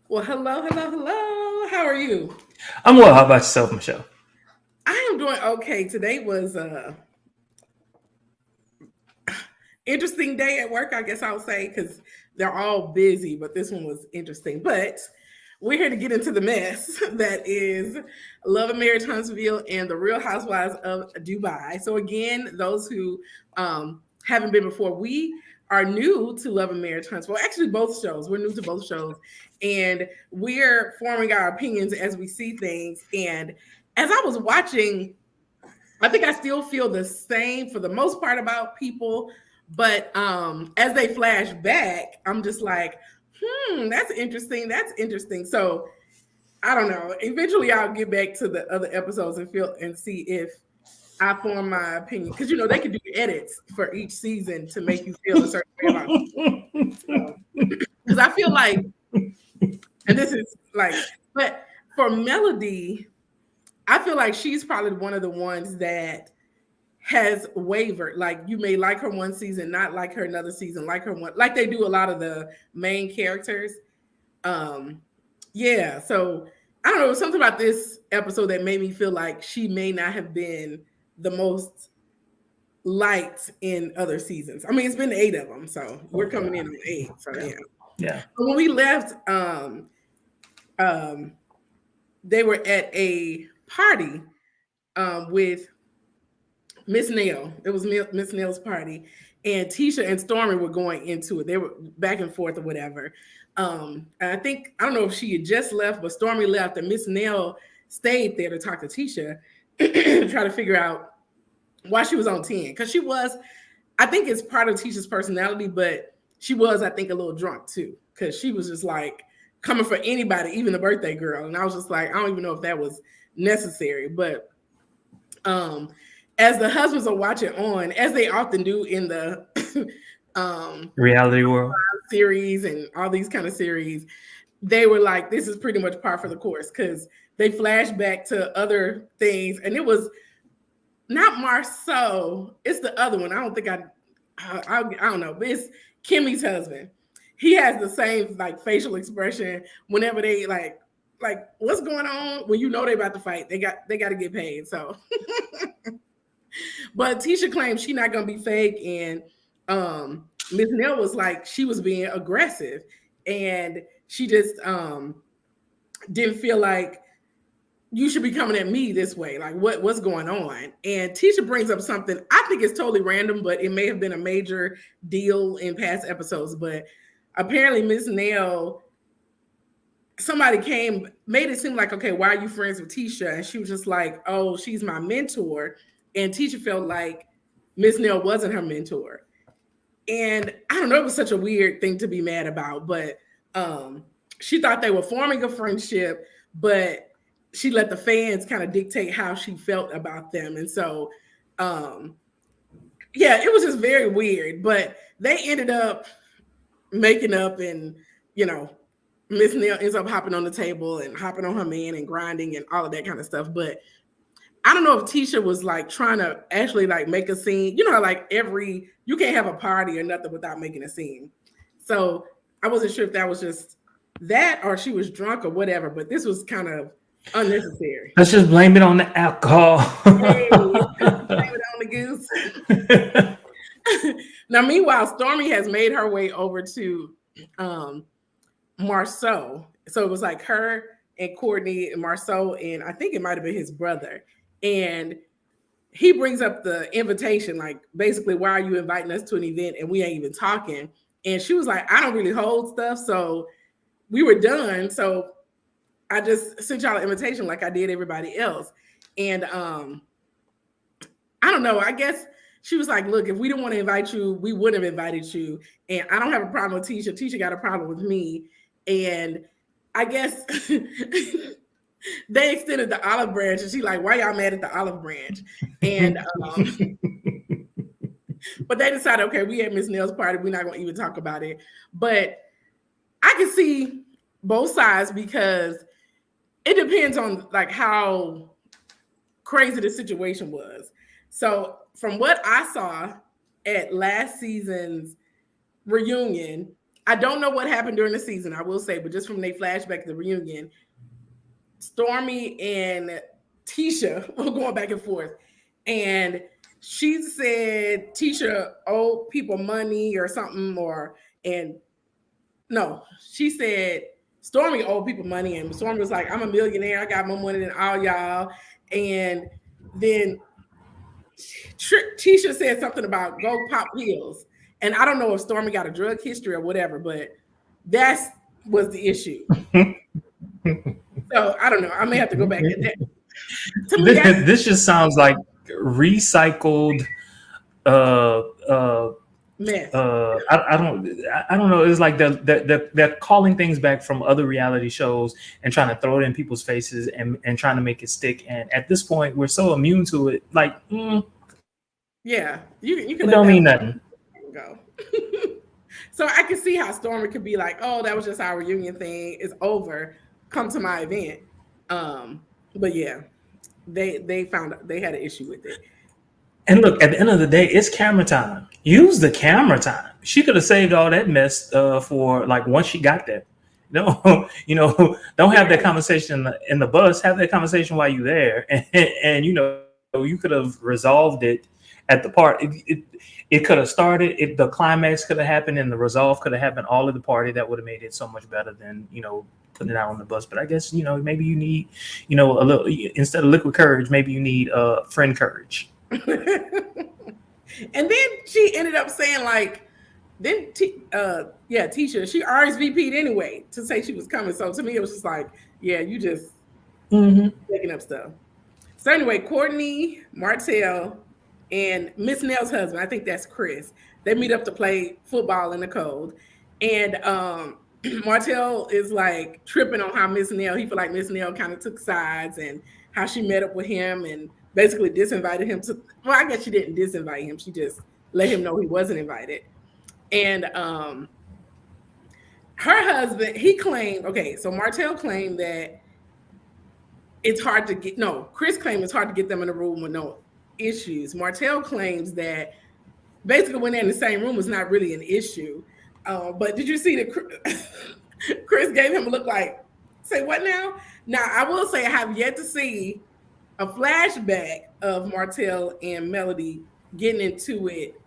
Well, hello, hello, hello. How are you? I'm well. How about yourself, Michelle? I am doing okay. Today was a interesting day at work, I guess I'll say, because they're all busy, but this one was interesting. But we're here to get into the mess that is Love and Marriage Huntsville and the Real Housewives of Dubai. So again, those who haven't been before, we are new to Love and Marriage Huntsville. Actually, both shows. We're new to both shows, and we're forming our opinions as we see things. And as I was watching, I think I still feel the same for the most part about people, but as they flash back, I'm just like, that's interesting. That's interesting. So I don't know. Eventually, I'll get back to the other episodes and feel and see if I form my opinion because they could do edits for each season to make you feel a certain way about so because I feel like, and this is like, but for Melody, I feel like she's probably one of the ones that has wavered. Like you may like her one season, not like her another season, like her one, like they do a lot of the main characters. Um, yeah. So I don't know, something about this episode that made me feel like she may not have been the most liked in other seasons. I mean, it's been 8 of them, so we're Oh coming in God. on 8. So Yeah. yeah. Yeah. But when we left, um, they were at a party with Miss Nail. It was Miss Nail's party, and Tisha and Stormy were going into it. They were back and forth or whatever. And I don't know if she had just left, but Stormy left, and Miss Nail stayed there to talk to Tisha, try to figure out why she was on 10. Because she was, I think it's part of Tisha's personality, but she was, I think, a little drunk too. Because she was just like coming for anybody, even the birthday girl. And I was just like, I don't even know if that was necessary, but um, as the husbands are watching on, as they often do in the um, Reality world. series and all these kind of series, they were like, this is pretty much par for the course because they flashed back to other things. And it was not Marceau, it's the other one. I don't know, but it's Kimmy's husband. He has the same like facial expression whenever they like what's going on when they about to fight. They got to get paid. So but Tisha claims she's not gonna be fake, and Miss Nell was like she was being aggressive, and she just didn't feel like you should be coming at me this way. Like what's going on? And Tisha brings up something I think is totally random, but it may have been a major deal in past episodes. But apparently, Miss Nell, somebody came, made it seem like, okay, why are you friends with Tisha? And she was just like, oh, she's my mentor. And Tisha felt like Miss Nell wasn't her mentor. And I don't know, it was such a weird thing to be mad about, but she thought they were forming a friendship, but she let the fans kind of dictate how she felt about them. And so, um, yeah, it was just very weird, but they ended up making up and, you know, Miss Neil ends up hopping on the table and hopping on her man and grinding and all of that kind of stuff. But I don't know if Tisha was like trying to actually like make a scene. You know, like you can't have a party or nothing without making a scene. So I wasn't sure if that was just that or she was drunk or whatever, but this was kind of unnecessary. Let's just blame it on the alcohol. Hey, blame it on the goose. Now, meanwhile, Stormy has made her way over to Marceau. So it was like her and Courtney and Marceau, and I think it might have been his brother. And he brings up the invitation, like basically, why are you inviting us to an event and we ain't even talking? And she was like, I don't really hold stuff. So we were done. So I just sent y'all an invitation like I did everybody else. And I don't know. I guess she was like, look, if we didn't want to invite you, we wouldn't have invited you. And I don't have a problem with Tisha. Tisha got a problem with me. And I guess they extended the olive branch, and she like, why y'all mad at the olive branch? And but they decided, okay, we at Miss Nell's party, we're not gonna even talk about it. But I can see both sides because it depends on like how crazy the situation was. So from what I saw at last season's reunion, I don't know what happened during the season, I will say, but just from their flashback to the reunion, Stormy and Tisha were going back and forth. And she said Tisha owed people money or something, and no, she said Stormy owed people money, and Stormy was like, I'm a millionaire, I got more money than all y'all. And then Tisha said something about go pop pills. And I don't know if Stormy got a drug history or whatever, but that was the issue. So I don't know. I may have to go back at that. This just sounds like recycled mess. I don't know. It's like they're calling things back from other reality shows and trying to throw it in people's faces and trying to make it stick. And at this point, we're so immune to it. Like, yeah, you can. It don't mean nothing. Go. So I can see how Stormy could be like, "Oh, that was just our reunion thing. It's over. Come to my event." But yeah, they found they had an issue with it. And look, at the end of the day, it's camera time. Use the camera time. She could have saved all that mess for like once she got there. No, don't have that conversation in the bus. Have that conversation while you're there, and you could have resolved it at the party. It could have started. The climax could have happened, and the resolve could have happened all at the party. That would have made it so much better than putting it out on the bus. But I guess maybe you need a little, instead of liquid courage, maybe you need friend courage. And then she ended up saying like, Tisha, she RSVP'd anyway to say she was coming. So to me, it was just like, yeah, you just making up stuff. So anyway, Courtney, Martell, and Miss Nell's husband, I think that's Chris, they meet up to play football in the cold. And Martell is like tripping on how Miss Nell, he feel like Miss Nell kind of took sides and how she met up with him and basically disinvited him to, well, I guess she didn't disinvite him. She just let him know he wasn't invited. And her husband, he claimed, so Martell claimed that it's hard to get, Chris claimed it's hard to get them in a room with no issues. Martell claims that basically when they're in the same room is not really an issue. But did you see that Chris gave him a look like, say what now? Now, I will say I have yet to see a flashback of Martell and Melody getting into it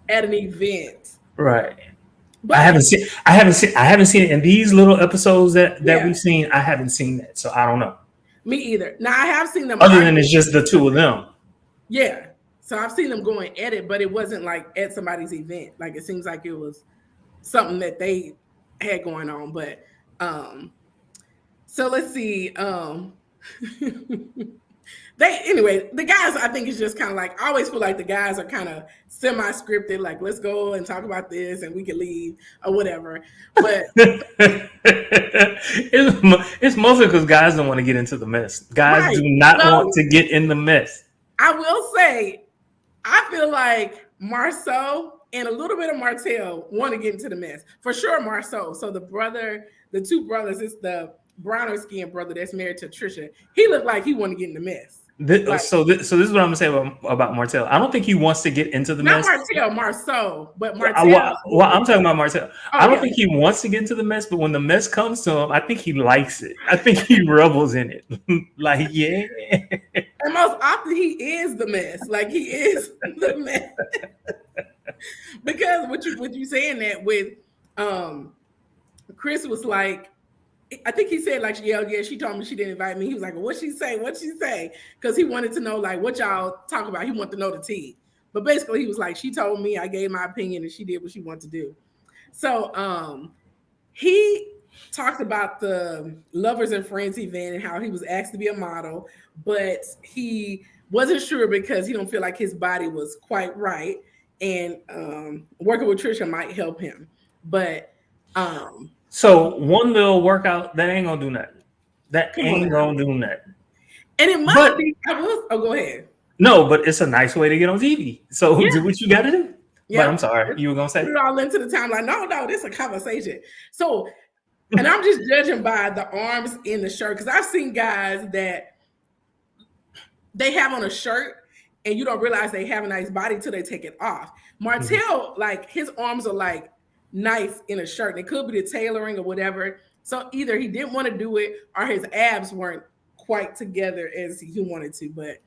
at an event. Right. But I haven't seen it in these little episodes that we've seen. I haven't seen that. So I don't know. Me either. Now I have seen them other than it's just the two of them. Yeah. So I've seen them going at it, but it wasn't like at somebody's event. Like it seems like it was something that they had going on. But so let's see. The guys, I think, is just kind of like, I always feel like the guys are kind of semi-scripted, like let's go and talk about this and we can leave or whatever. But it's mostly because guys don't want to get into the mess. Guys do not want to get in the mess. I will say, I feel like Marceau and a little bit of Martell want to get into the mess. For sure, Marceau. So the two brothers, it's the browner skinned brother that's married to Trisha. He looked like he wanted to get in the mess. So this is what I'm gonna say about Martell. I don't think he wants to get into the mess. Not Martell, Marceau, but Martell. Well, I'm talking about Martell. I don't think he wants to get into the mess, but when the mess comes to him, I think he likes it. I think he revels in it. Like, yeah. And most often he is the mess. Like he is the mess. Because what you saying that with Chris was like, I think he said like, yeah, she told me she didn't invite me. He was like, well, what'd she say? Because he wanted to know like what y'all talk about. He wanted to know the tea. But basically he was like, she told me, I gave my opinion and she did what she wanted to do. So he talked about the Lovers and Friends event and how he was asked to be a model, but he wasn't sure because he don't feel like his body was quite right. And working with Trisha might help him. But so one little workout, that ain't gonna do nothing. That ain't gonna do nothing. And it must be. Go ahead. No, but it's a nice way to get on TV. So do what you gotta do. Yeah. But I'm sorry, you were gonna say? Put it all into the timeline. No, this is a conversation. So, and I'm just judging by the arms in the shirt because I've seen guys that they have on a shirt and you don't realize they have a nice body till they take it off. Martell, like his arms are like nice in a shirt. And it could be the tailoring or whatever. So either he didn't want to do it or his abs weren't quite together as he wanted to. But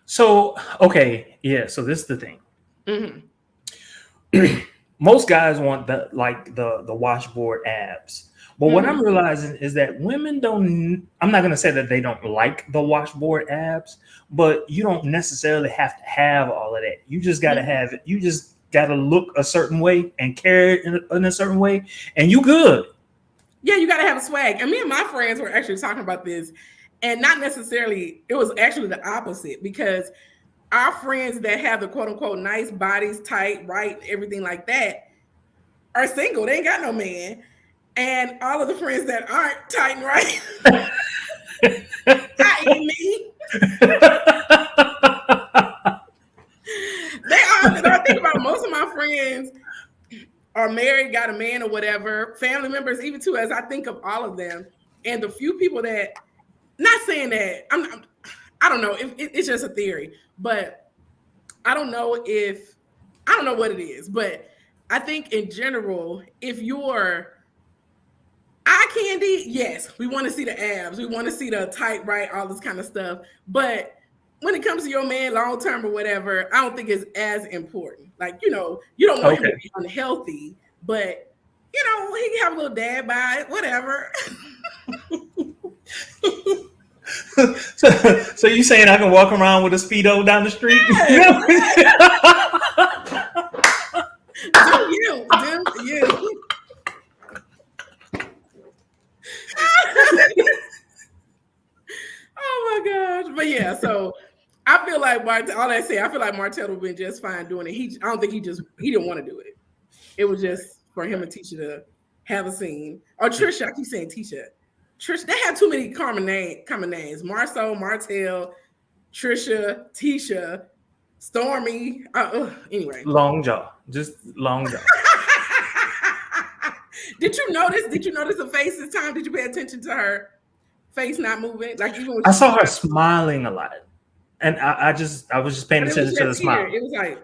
So okay, yeah. So this is the thing. mm-hmm. Most guys want the washboard abs. But what I'm realizing is that women don't, I'm not going to say that they don't like the washboard abs, but you don't necessarily have to have all of that. You just got to have it. You just got to look a certain way and carry it in a certain way, and you good. Yeah, you got to have a swag. And me and my friends were actually talking about this, and not necessarily, it was actually the opposite, because our friends that have the quote unquote nice bodies, tight, right, everything like that, are single. They ain't got no man. And all of the friends that aren't tight and right, i.e. me, they are. I think about most of my friends are married, got a man or whatever, family members, even too, as I think of all of them. And the few people that, not saying that, I don't know, it's just a theory, but I don't know what it is, but I think in general, if you're eye candy, yes, we want to see the abs, we want to see the tight, right, all this kind of stuff. But when it comes to your man long term or whatever, I don't think it's as important. Like, you don't want him to be unhealthy, but he can have a little dad by it, whatever. So you saying I can walk around with a Speedo down the street? Yes. Do you. Oh my gosh. But yeah, so I feel like I feel like Martell would have been just fine doing it. I don't think he didn't want to do it. It was just for him and Tisha to have a scene. Or Trisha, I keep saying Tisha. Trisha, they had too many common names. Marceau, Martell, Trisha, Tisha, Stormy. Anyway. Long jaw. Just long jaw. Did you notice the face this time? Did you pay attention to her face not moving? Like, even when I saw her smiling a lot. And I was just paying attention to the smile. It was like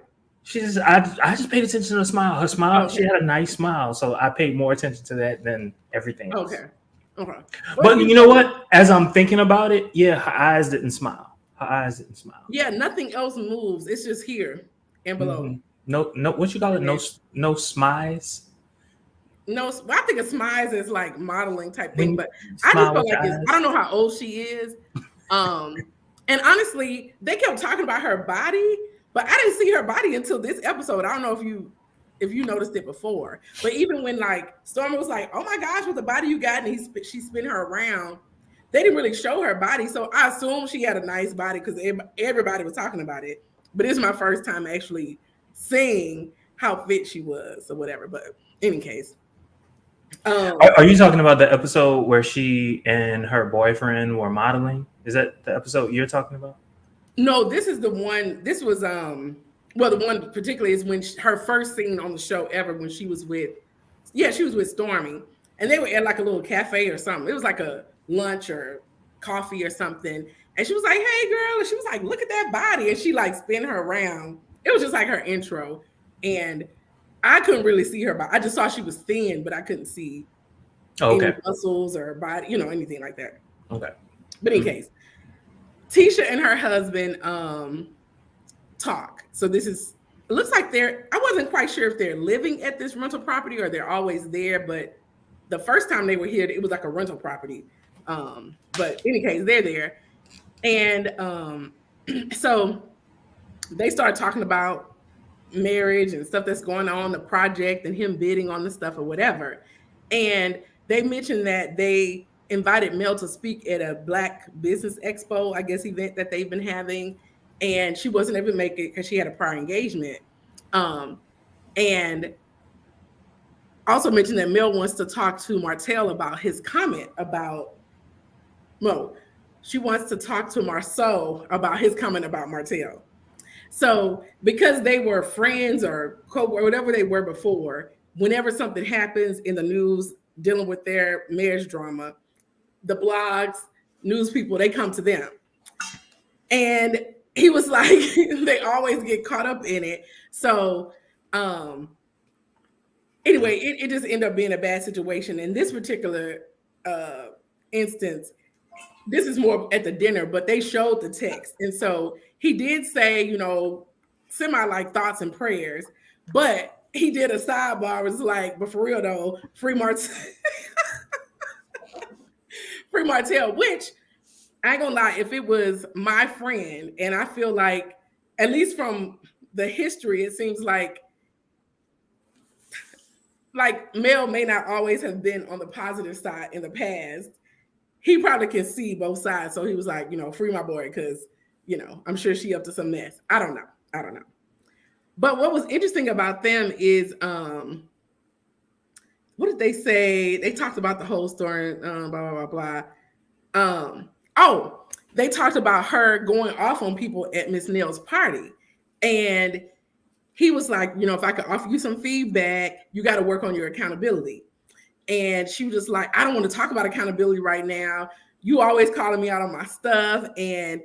I just paid attention to the smile. Her smile, okay. She had a nice smile. So I paid more attention to that than everything else. Okay. But you know what? As I'm thinking about it, yeah, her eyes didn't smile. Yeah, nothing else moves. It's just here and below. Mm-hmm. No, what you call it? No smize? No, I think a smize is like modeling type thing, but I just feel like I don't know how old she is. And honestly, they kept talking about her body, but I didn't see her body until this episode. I don't know if you noticed it before, but even when like Stormy was like, "Oh my gosh, what the body you got?" and she spin her around, they didn't really show her body, so I assume she had a nice body because everybody was talking about it. But it's my first time actually seeing how fit she was or whatever. But in any case. Are you talking about the episode where she and her boyfriend were modeling? Is that the episode you're talking about? No, this is the one. This was the one particularly is when her first scene on the show ever, when she was with Stormy, and they were at like a little cafe or something. It was like a lunch or coffee or something, and she was like, "Hey, girl," and she was like, "Look at that body," and she like spin her around. It was just like her intro, and I couldn't really see her body. I just saw she was thin, but I couldn't see any muscles or body, anything like that. Okay. But in case, Tisha and her husband talk. So it looks like I wasn't quite sure if they're living at this rental property or they're always there, but the first time they were here, it was like a rental property. But in any case, they're there. And so they started talking about marriage and stuff that's going on, the project, and him bidding on the stuff or whatever. And they mentioned that they invited Mel to speak at a Black Business Expo, I guess, event that they've been having. And she wasn't able to make it because she had a prior engagement. And also mentioned that Mel wants to talk to Martell about his comment about she wants to talk to Marceau about his comment about Martell. So because they were friends or whatever they were before, whenever something happens in the news dealing with their marriage drama, the blogs, news people, they come to them. And he was like, they always get caught up in it. So anyway, it just ended up being a bad situation. In this particular instance, this is more at the dinner, but they showed the text. And so he did say, semi like thoughts and prayers, but he did a sidebar. It was like, but for real though, free Martell, free Martell, which I ain't gonna lie, if it was my friend, and I feel like, at least from the history, it seems like Mel may not always have been on the positive side in the past. He probably can see both sides. So he was like, free my boy, because, I'm sure she up to some mess. I don't know. But what was interesting about them is, what did they say? They talked about the whole story, blah, blah, blah, blah. They talked about her going off on people at Miss Nell's party. And he was like, if I could offer you some feedback, you got to work on your accountability. And she was just like, I don't want to talk about accountability right now. You always calling me out on my stuff. And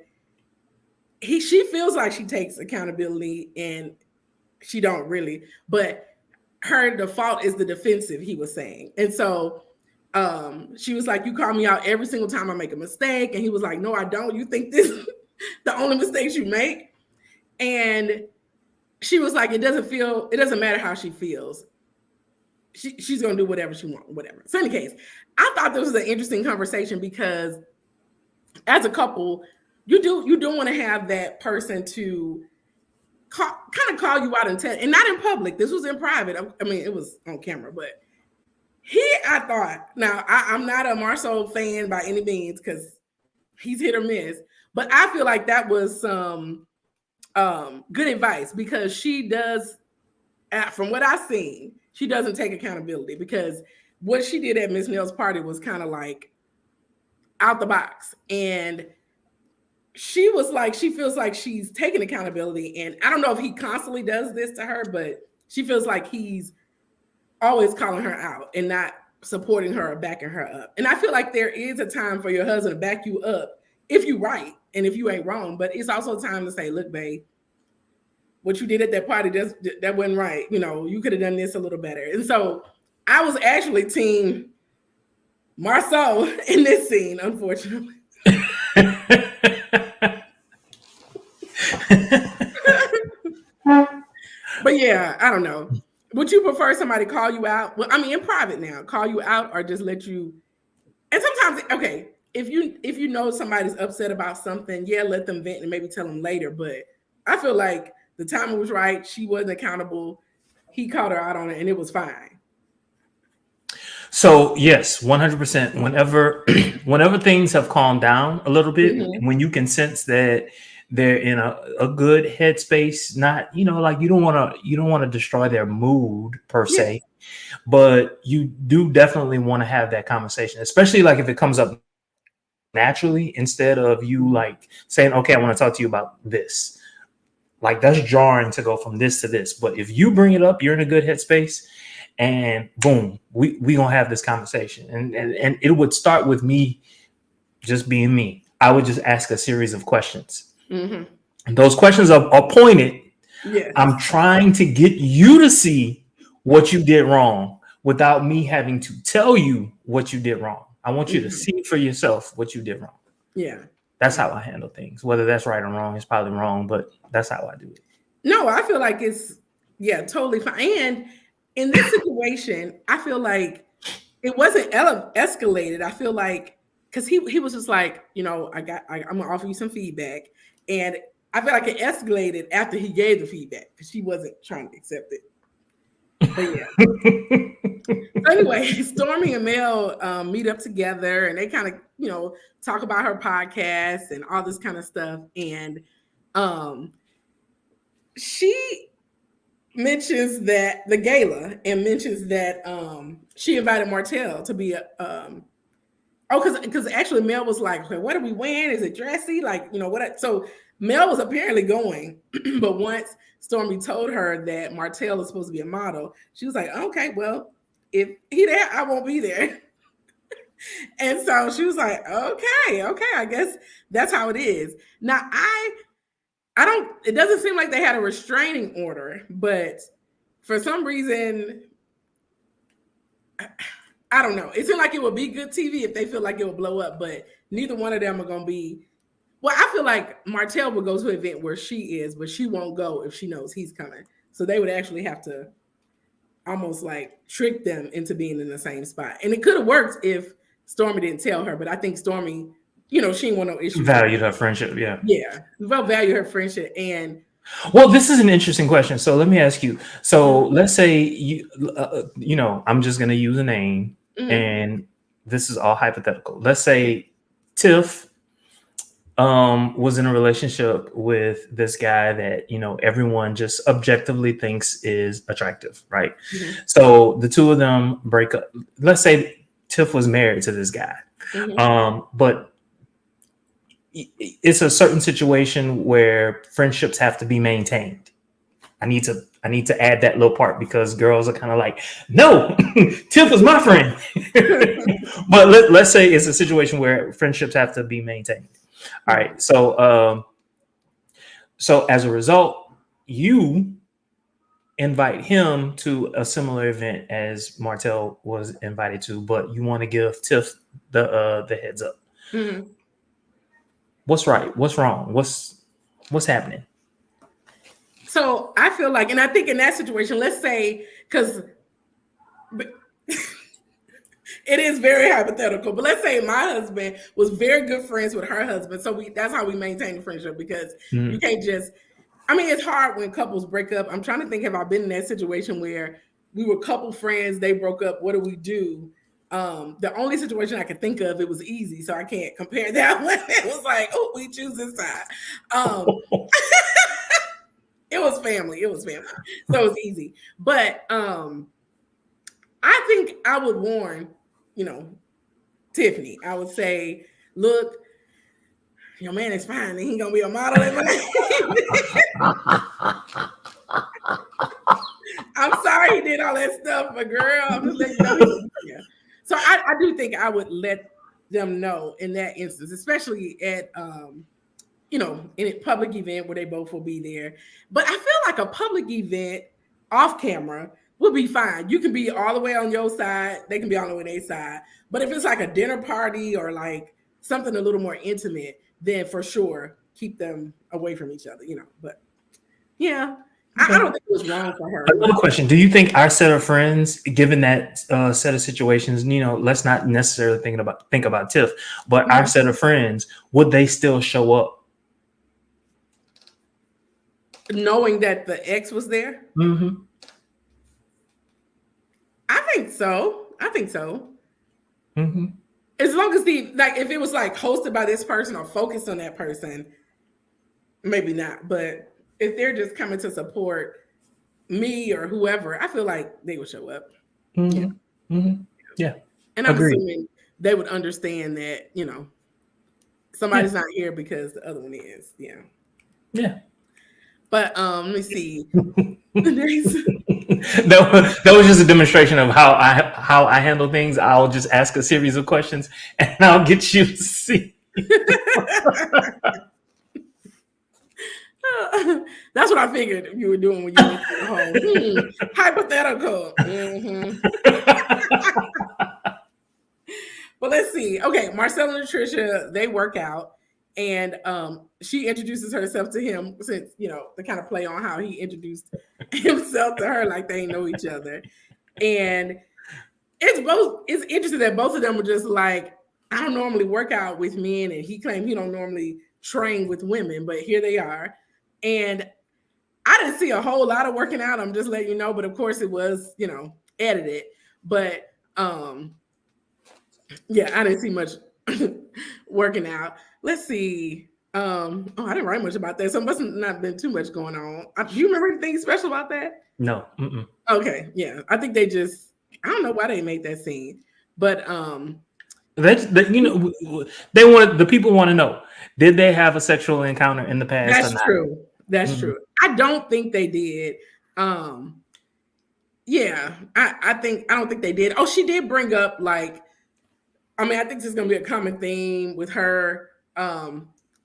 she feels like she takes accountability, and she don't really. But her default is the defensive, he was saying. And so she was like, you call me out every single time I make a mistake. And he was like, no, I don't. You think this is the only mistakes you make? And she was like, it doesn't matter how she feels. She's going to do whatever she wants, whatever. So in any case, I thought this was an interesting conversation, because as a couple, you do want to have that person to kind of call you out and not in public. This was in private. I mean, it was on camera, but I thought, now I'm not a Marceau fan by any means, because he's hit or miss, but I feel like that was some good advice, because she does, from what I've seen, she doesn't take accountability, because what she did at Miss Nell's party was kind of like out the box. And she was like, she feels like she's taking accountability. And I don't know if he constantly does this to her, but she feels like he's always calling her out and not supporting her or backing her up. And I feel like there is a time for your husband to back you up if you're right and if you ain't wrong. But it's also time to say, look, babe, what you did at that party, that wasn't right. You could have done this a little better. And so I was actually team Marceau in this scene, unfortunately. But yeah, I don't know. Would you prefer somebody call you out? Well, I mean, in private now, call you out, or just let you? And sometimes, okay, if you know somebody's upset about something, yeah, let them vent and maybe tell them later. But I feel like the timing was right. She wasn't accountable. He called her out on it, and it was fine. So yes, 100%. Whenever things have calmed down a little bit, when you can sense that they're in a good headspace, not like you don't want to destroy their mood per se, but you do definitely want to have that conversation, especially like if it comes up naturally instead of you like saying, okay, I want to talk to you about this. Like that's jarring to go from this to this. But if you bring it up, you're in a good headspace, and boom, we gonna have this conversation. And it would start with me just being me. I would just ask a series of questions. And those questions are pointed. Yes. I'm trying to get you to see what you did wrong without me having to tell you what you did wrong. I want you to see for yourself what you did wrong. Yeah. That's how I handle things. Whether that's right or wrong, it's probably wrong, but that's how I do it. No, I feel like it's, totally fine. And in this situation, I feel like it wasn't escalated. I feel like, because he was just like, I'm going to offer you some feedback. And I feel like it escalated after he gave the feedback, because she wasn't trying to accept it. But yeah. So anyway, Stormy and Mel meet up together, and they kind of, talk about her podcast and all this kind of stuff. And she mentions that the gala, and mentions that she invited Martell to be because actually Mel was like, okay, what are we wearing? Is it dressy? Like, what? So Mel was apparently going, but once Stormy told her that Martell is supposed to be a model, she was like, okay, well, if he there, I won't be there. And so she was like, okay, I guess that's how it is. Now, it doesn't seem like they had a restraining order, but for some reason, I don't know. It seemed like it would be good TV if they feel like it would blow up, but neither one of them are gonna be. Well, I feel like Martell would go to an event where she is, but she won't go if she knows he's coming. So they would actually have to almost like trick them into being in the same spot. And it could have worked if Stormy didn't tell her, but I think Stormy, she didn't want no issues. Valued her friendship, yeah. Yeah, value her friendship. And well, this is an interesting question. So let me ask you. So let's say you, I'm just going to use a name, and this is all hypothetical. Let's say Tiff was in a relationship with this guy that everyone just objectively thinks is attractive, right? So the two of them break up. Let's say Tiff was married to this guy, but it's a certain situation where friendships have to be maintained. I need to add that little part because girls are kind of like, no, Tiff is my friend. But let's say it's a situation where friendships have to be maintained. All right. So as a result, you invite him to a similar event as Martell was invited to, but you want to give Tiff the heads up. What's right? What's wrong? What's happening? So I feel like, and I think in that situation, let's say, because it is very hypothetical, but let's say my husband was very good friends with her husband. So that's how we maintain the friendship, because you can't just, it's hard when couples break up. I'm trying to think, have I been in that situation where we were couple friends, they broke up, what do we do? The only situation I could think of, it was easy, so I can't compare that one. It was like, oh, we choose this side. It was family. So it was easy. But I think I would warn, Tiffany. I would say, look, your man is fine. He ain't gonna be a model in my I'm sorry he did all that stuff, but girl, I'm just letting you know. Yeah. So I do think I would let them know in that instance, especially at in a public event where they both will be there. But I feel like a public event off camera would be fine. You can be all the way on your side, they can be all the way on their side. But if it's like a dinner party or like something a little more intimate, then for sure keep them away from each other, But yeah. I don't think it was wrong for her. Another question. Do you think our set of friends, given that set of situations, let's not necessarily think about Tiff, but our set of friends, would they still show up? Knowing that the ex was there? I think so. As long as if it was like hosted by this person or focused on that person, maybe not. But if they're just coming to support me or whoever, I feel like they would show up. Yeah. And I'm assuming they would understand that, somebody's not here because the other one is. Yeah. But let me see. That was just a demonstration of how I handle things. I'll just ask a series of questions and I'll get you to see. That's what I figured you were doing when you went to home. Hypothetical. But let's see. Okay, Marcella and Tricia, they work out, and she introduces herself to him, since the kind of play on how he introduced himself to her, like they know each other. And it's interesting that both of them were just like, I don't normally work out with men, and he claimed he don't normally train with women, but here they are. And I didn't see a whole lot of working out. I'm just letting you know, but of course it was, edited. But yeah, I didn't see much working out. Let's see. I didn't write much about that, so it must not been too much going on. Do you remember anything special about that? No. Okay, yeah. I think I don't know why they made that scene, but they wanted, the people want to know, did they have a sexual encounter in the past? That's true. That's true. I don't think they did. Yeah, I don't think they did. Oh, she did bring up I think this is gonna be a common theme with her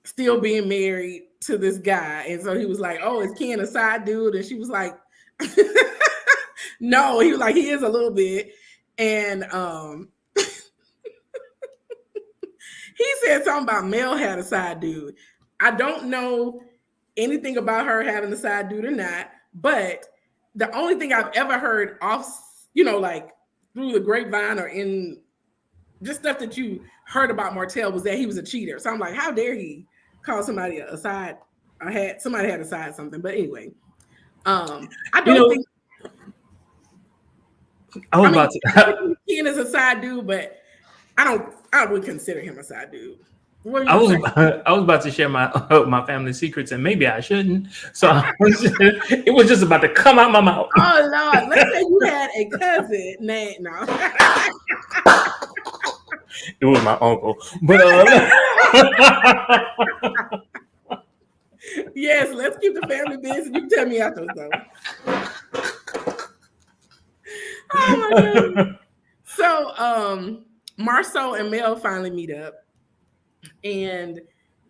still being married to this guy. And so he was like, oh, is Ken a side dude? And she was like, no, he was like, he is a little bit. And he said something about Mel had a side dude. I don't know anything about her having a side dude or not, but the only thing I've ever heard off, like through the grapevine or in just stuff that you heard about Martell was that he was a cheater. So I'm like, how dare he call somebody a side? Somebody had a side something. But anyway, I don't think. Ken is a side dude, but I would consider him a side dude. I was about to share my family secrets, and maybe I shouldn't. So it was just about to come out my mouth. Oh Lord! Let's say you had a cousin named no. It was my uncle, but yes, let's keep the family business. You can tell me afterwards, though. Oh my God. So, Marceau and Mel finally meet up, and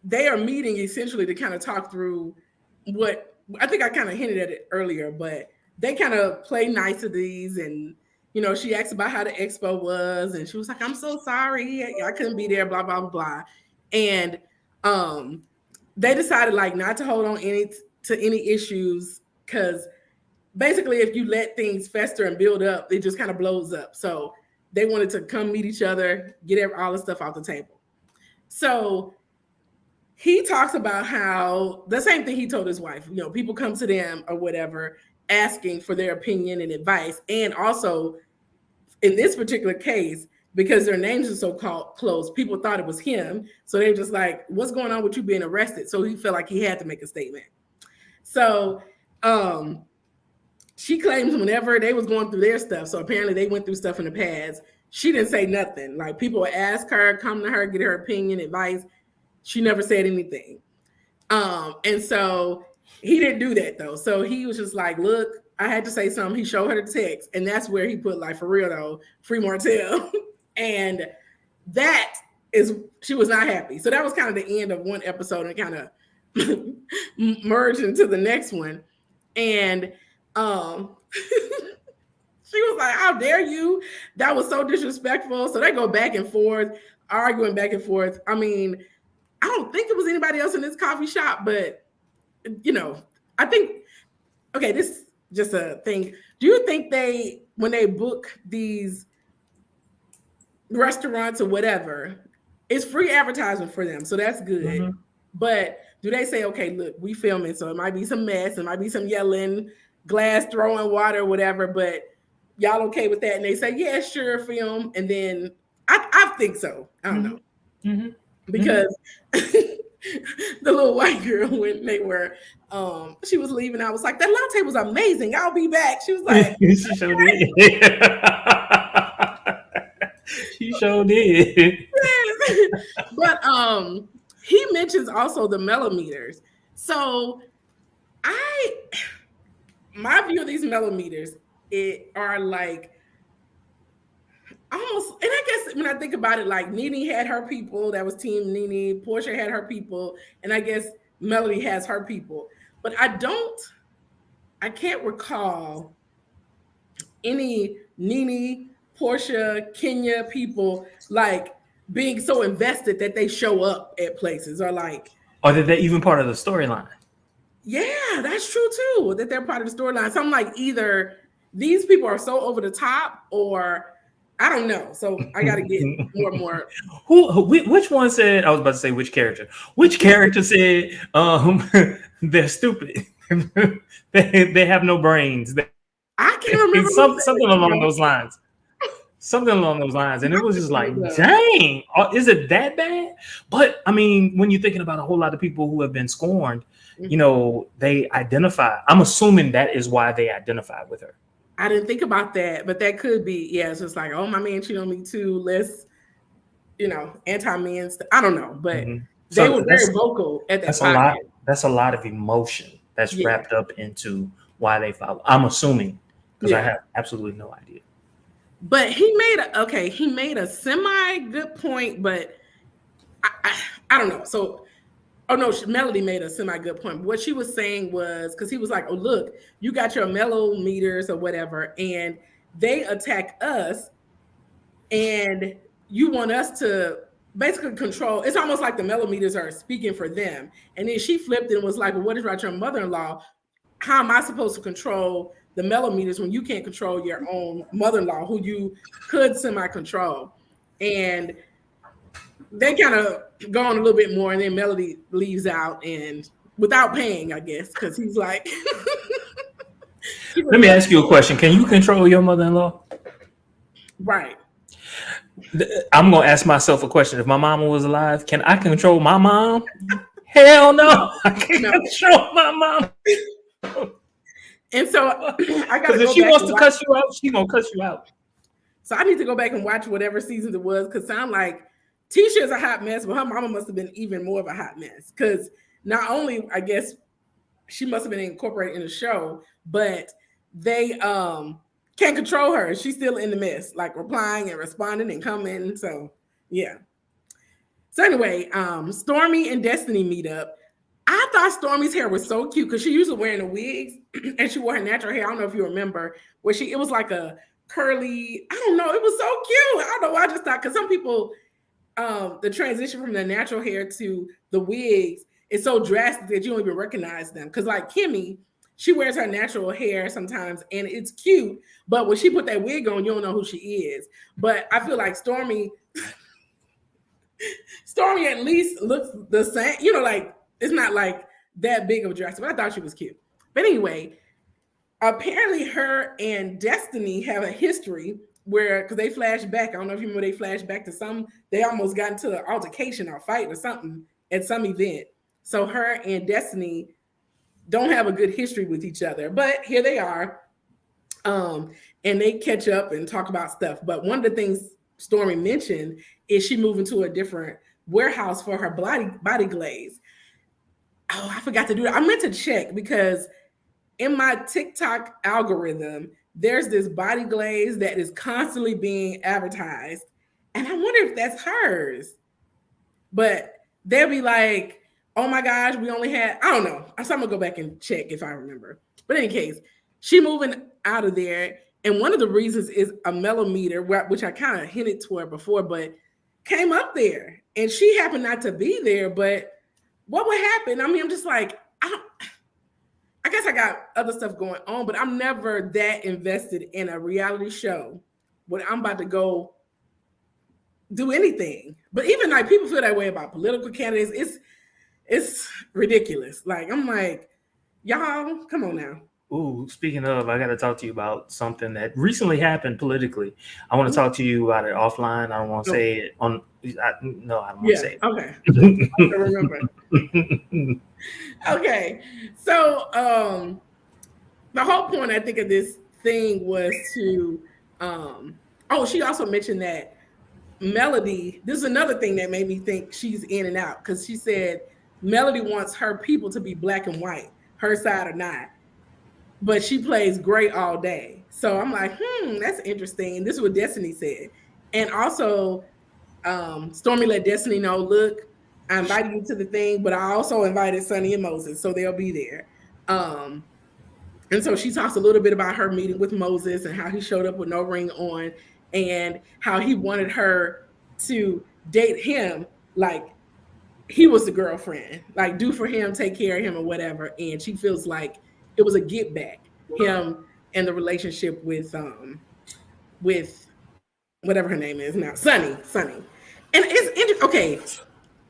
they are meeting essentially to kind of talk through what I think I kind of hinted at it earlier, but they kind of play niceties, and she asked about how the expo was, and she was like, "I'm so sorry, I couldn't be there," blah blah blah blah, and they decided like not to hold on to any issues because basically if you let things fester and build up, it just kind of blows up. So they wanted to come meet each other, get all the stuff off the table. So he talks about how the same thing he told his wife, people come to them or whatever, asking for their opinion and advice. And also in this particular case, because their names are so close, people thought it was him. So they were just like, what's going on with you being arrested? So he felt like he had to make a statement. So she claims whenever they was going through their stuff, so apparently they went through stuff in the past, she didn't say nothing. Like people would ask her, come to her, get her opinion, advice. She never said anything. And so he didn't do that though. So he was just like, look, I had to say something. He showed her the text, and that's where he put like, for real though, free Martell. And that is, she was not happy. So that was kind of the end of one episode and kind of merged into the next one. And she was like, how dare you? That was so disrespectful. So they go back and forth, arguing back and forth. I mean, I don't think it was anybody else in this coffee shop, but I think, okay, this is just a thing. Do you think when they book these restaurants or whatever, it's free advertisement for them, so that's good. Mm-hmm. But do they say, okay, look, we filming, so it might be some mess, it might be some yelling, glass throwing, water, whatever, but y'all okay with that? And they say, yeah, sure, film. And then I think so. I don't know. Mm-hmm. Because the little white girl, when they were she was leaving, I was like, that latte was amazing, I'll be back. She was like, she sure did. She sure did. But he mentions also the mellometers. So my view of these mellometers, it are like almost, and I guess when I think about it, like Nene had her people, that was team Nene, Portia had her people, and I guess Melody has her people. But I can't recall any Nene, Portia, Kenya people like being so invested that they show up at places, or like, or that they're even part of the storyline. Yeah, that's true too, that they're part of the storyline. So I'm like, either these people are so over the top, or I don't know. So I got to get more and more. Which one said? I was about to say which character. Which character said they're stupid? they have no brains. I can't remember something along those lines. Something along those lines, and it was just like, dang, is it that bad? But I mean, when you're thinking about a whole lot of people who have been scorned, they identify. I'm assuming that is why they identify with her. I didn't think about that, but that could be. Yeah, it's just like, oh, my man cheated on me too. Let's, anti-men. I don't know, but they were very vocal at that. That's a lot. That's a lot of emotion that's wrapped up into why they follow. I'm assuming, because I have absolutely no idea. But he made a semi good point, but I don't know. So, Melody made a semi good point. What she was saying was, because he was like, oh, look, you got your mellow meters or whatever, and they attack us and you want us to basically control. It's almost like the millimeters are speaking for them. And then she flipped and was like, well, what is about your mother-in-law? How am I supposed to control the millimeters when you can't control your own mother-in-law, who you could semi-control? And they kind of go on a little bit more, and then Melody leaves out, and without paying, I guess, because he's like, let me ask you a question. Can you control your mother-in-law? Right. I'm going to ask myself a question. If my mama was alive, can I control my mom? Hell no. I can't control my mom. And so I got to go if she wants to cuss you out, she going to cuss you out. So I need to go back and watch whatever seasons it was, because sound like Tisha is a hot mess, but her mama must have been even more of a hot mess, because not only, I guess, she must have been incorporated in the show, but they can't control her. She's still in the mess, like replying and responding and coming. So yeah. So anyway, Stormy and Destiny meet up. I thought Stormy's hair was so cute because she usually wearing the wigs and she wore her natural hair. I don't know if you remember where it was like a curly, I don't know. It was so cute. I don't know why. I just thought, because some people, the transition from the natural hair to the wigs is so drastic that you don't even recognize them. Because like Kimmy, she wears her natural hair sometimes and it's cute, but when she put that wig on, you don't know who she is. But I feel like Stormy at least looks the same, like it's not like that big of a drastic, but I thought she was cute. But anyway, apparently her and Destiny have a history where, because they flash back, I don't know if you remember, they flash back to they almost got into an altercation or fight or something at some event. So her and Destiny don't have a good history with each other, but here they are. And they catch up and talk about stuff. But one of the things Stormy mentioned is she moving to a different warehouse for her body glaze. Oh, I forgot to do that. I meant to check, because in my TikTok algorithm, there's this body glaze that is constantly being advertised. And I wonder if that's hers. But they'll be like, oh my gosh, we only had, I don't know. So I'm gonna go back and check if I remember. But in any case, she moving out of there. And one of the reasons is a millimeter, which I kind of hinted to her before, but came up there. And she happened not to be there, but what would happen? I mean, I'm just like, I guess I got other stuff going on, but I'm never that invested in a reality show when I'm about to go do anything. But even like people feel that way about political candidates. It's ridiculous. Like, I'm like, y'all, come on now. Ooh, speaking of, I got to talk to you about something that recently happened politically. I want to talk to you about it offline. I don't want to say it on. I don't want to say it. Okay. I remember. Okay. So the whole point, I think, of this thing was to she also mentioned that Melody, this is another thing that made me think she's in and out, because she said Melody wants her people to be black and white, her side or not. But she plays gray all day. So I'm like, that's interesting. And this is what Destiny said. And also, Stormy let Destiny know, look, I invited you to the thing, but I also invited Sonny and Moses, so they'll be there. And so she talks a little bit about her meeting with Moses and how he showed up with no ring on, and how he wanted her to date him like he was the girlfriend, like do for him, take care of him or whatever. And she feels like it was a get back, him and the relationship with whatever her name is now, Sonny. And it's okay.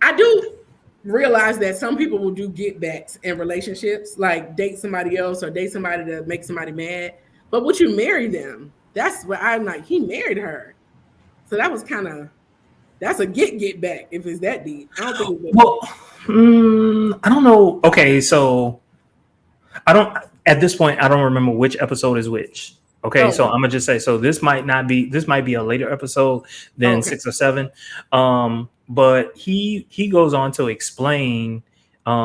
I do realize that some people will do get backs in relationships, like date somebody else or date somebody to make somebody mad. But would you marry them? That's what I'm like. He married her, so that was that's a get back if it's that deep. I don't think it's I don't know. Okay, so at this point, I don't remember which episode is which. Okay, so I'm gonna just say, so this might be a later episode than 6 or 7. But he goes on to explain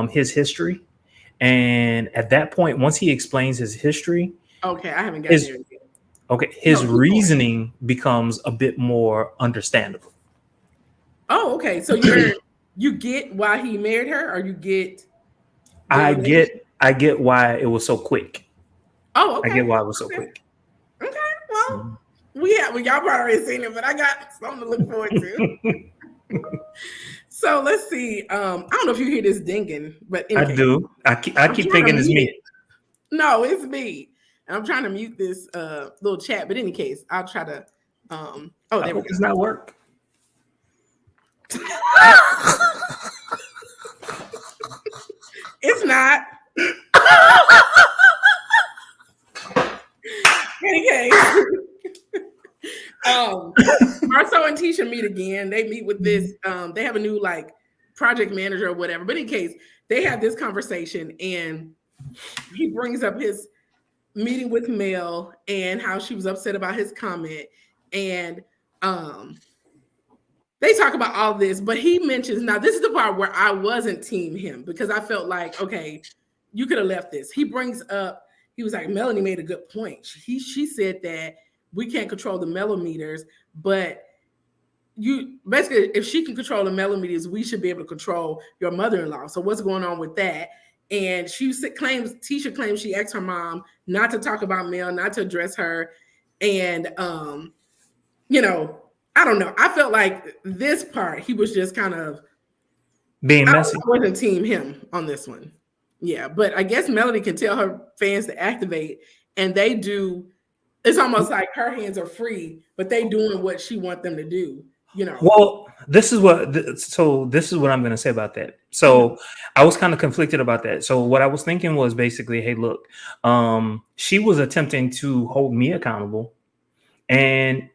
his history, and at that point, once he explains his history, I haven't got there yet. Okay, his reasoning becomes a bit more understandable. Oh, okay. So you get why he married her, or you get? I get why it was so quick. Oh, okay. I get why it was so quick. Okay, well, Well, y'all probably already seen it, but I got something to look forward to. So let's see. I don't know if you hear this dinging, but in I case, do. I I'm keep trying to thinking it's mute me. it. No, it's me. And I'm trying to mute this little chat, but in any case, I'll try to. Oh, I there we hope go. it's not work. It's not. In any case, Marceau and Tisha meet again. They meet with this. They have a new like project manager or whatever. But in case, they have this conversation, and he brings up his meeting with Mel and how she was upset about his comment, and they talk about all this. But he mentions, now this is the part where I wasn't team him because I felt like, okay, you could have left this. He brings up, he was like, Melanie made a good point. She said that we can't control the mellometers, but you basically, if she can control the mellometers, we should be able to control your mother-in-law. So what's going on with that? And Tisha claims she asked her mom not to talk about Mel, not to address her. And you know, I don't know. I felt like this part, he was just kind of Being messy. I wasn't team him on this one. Yeah, but I guess Melody can tell her fans to activate, and they do. It's almost like her hands are free, but they doing what she want them to do. You know. Well, this is what I'm going to say about that. So I was kind of conflicted about that. So what I was thinking was basically, hey, look, she was attempting to hold me accountable, and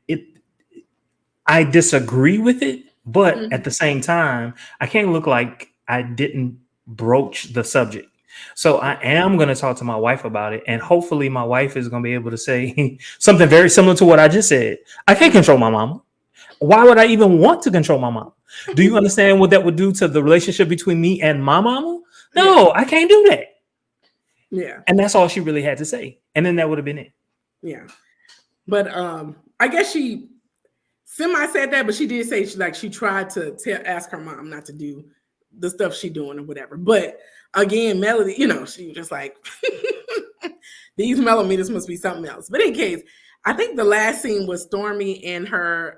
I disagree with it, but at the same time, I can't look like I didn't broach the subject. So I am going to talk to my wife about it, and hopefully my wife is going to be able to say something very similar to what I just said. I can't control my mama. Why would I even want to control my mom? Do you understand what that would do to the relationship between me and my mama? No, yeah. I can't do that. Yeah. And that's all she really had to say. And then that would have been it. Yeah. But I guess she semi said that, but she did say she tried to ask her mom not to do the stuff she doing or whatever. But again, Melody, she was just like, these mellometers must be something else. But in case, I think the last scene was Stormy and her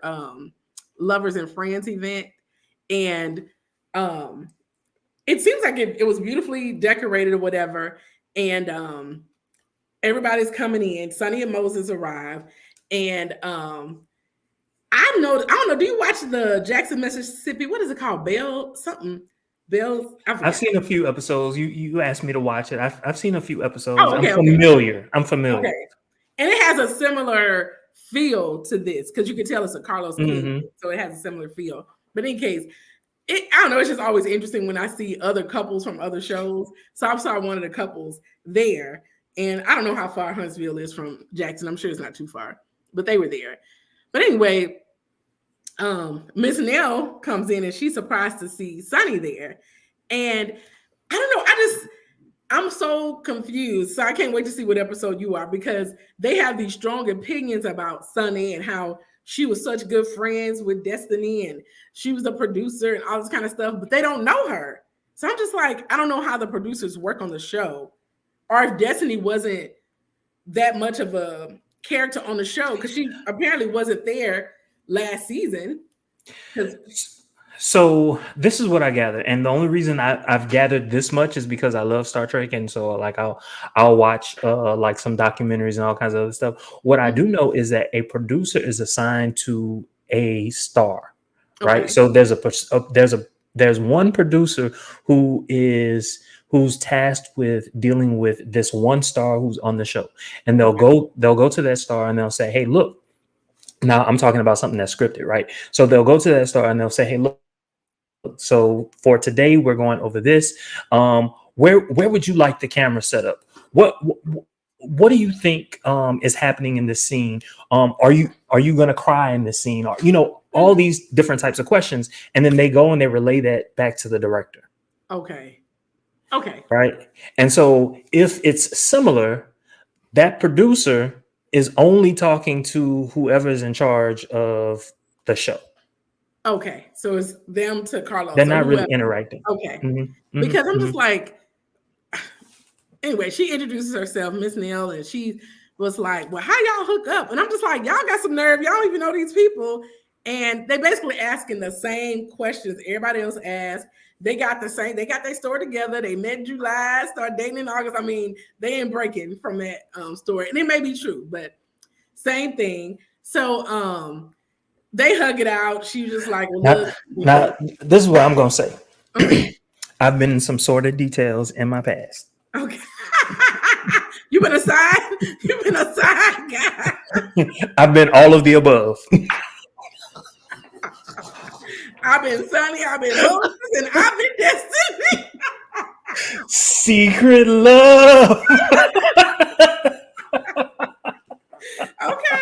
Lovers and Friends event. And it seems like it was beautifully decorated or whatever. And everybody's coming in. Sonny and Moses arrive. And I don't know, do you watch the Jackson, Mississippi? What is it called? Bell something? Bell? I've seen a few episodes. You asked me to watch it. I've seen a few episodes. Oh, okay, I'm familiar. Okay. And it has a similar feel to this because you can tell it's a Carlos King, so it has a similar feel. But in case, I don't know, it's just always interesting when I see other couples from other shows. So I saw one of the couples there, and I don't know how far Huntsville is from Jackson. I'm sure it's not too far, but they were there. But anyway, Miss Nell comes in and she's surprised to see Sonny there. And I don't know, I'm so confused. So I can't wait to see what episode you are because they have these strong opinions about Sonny and how she was such good friends with Destiny and she was the producer and all this kind of stuff, but they don't know her. So I'm just like, I don't know how the producers work on the show or if Destiny wasn't that much of a character on the show because she apparently wasn't there last season. So this is what I gathered, and the only reason I've gathered this much is because I love Star Trek, and so like I'll watch like some documentaries and all kinds of other stuff. What I do know is that a producer is assigned to a star, right? Okay. So there's one producer who's tasked with dealing with this one star who's on the show, and they'll go to that star and they'll say, hey, look. Now I'm talking about something that's scripted, right? So they'll go to that star and they'll say, hey, look. So for today, we're going over this. Where would you like the camera set up? What do you think is happening in this scene? Are you going to cry in this scene? Or all these different types of questions, and then they go and they relay that back to the director. Okay. Right. And so if it's similar, that producer is only talking to whoever's in charge of the show. Okay, so it's them to Carlos. They're not really interacting. Okay, because I'm just like, anyway, she introduces herself, Miss Nell, and she was like, well, how y'all hook up? And I'm just like, y'all got some nerve. Y'all don't even know these people. And they basically asking the same questions everybody else asked. They got their story together. They met in July, started dating in August. I mean, they ain't breaking from that story. And it may be true, but same thing. So they hug it out. She was just like, well, look. Now, this is what I'm gonna say. Okay. I've been in some sordid details in my past. Okay. You've been a side guy. I've been all of the above. I've been Sunny, I've been Moses, and I've been Destiny. Secret love. Okay.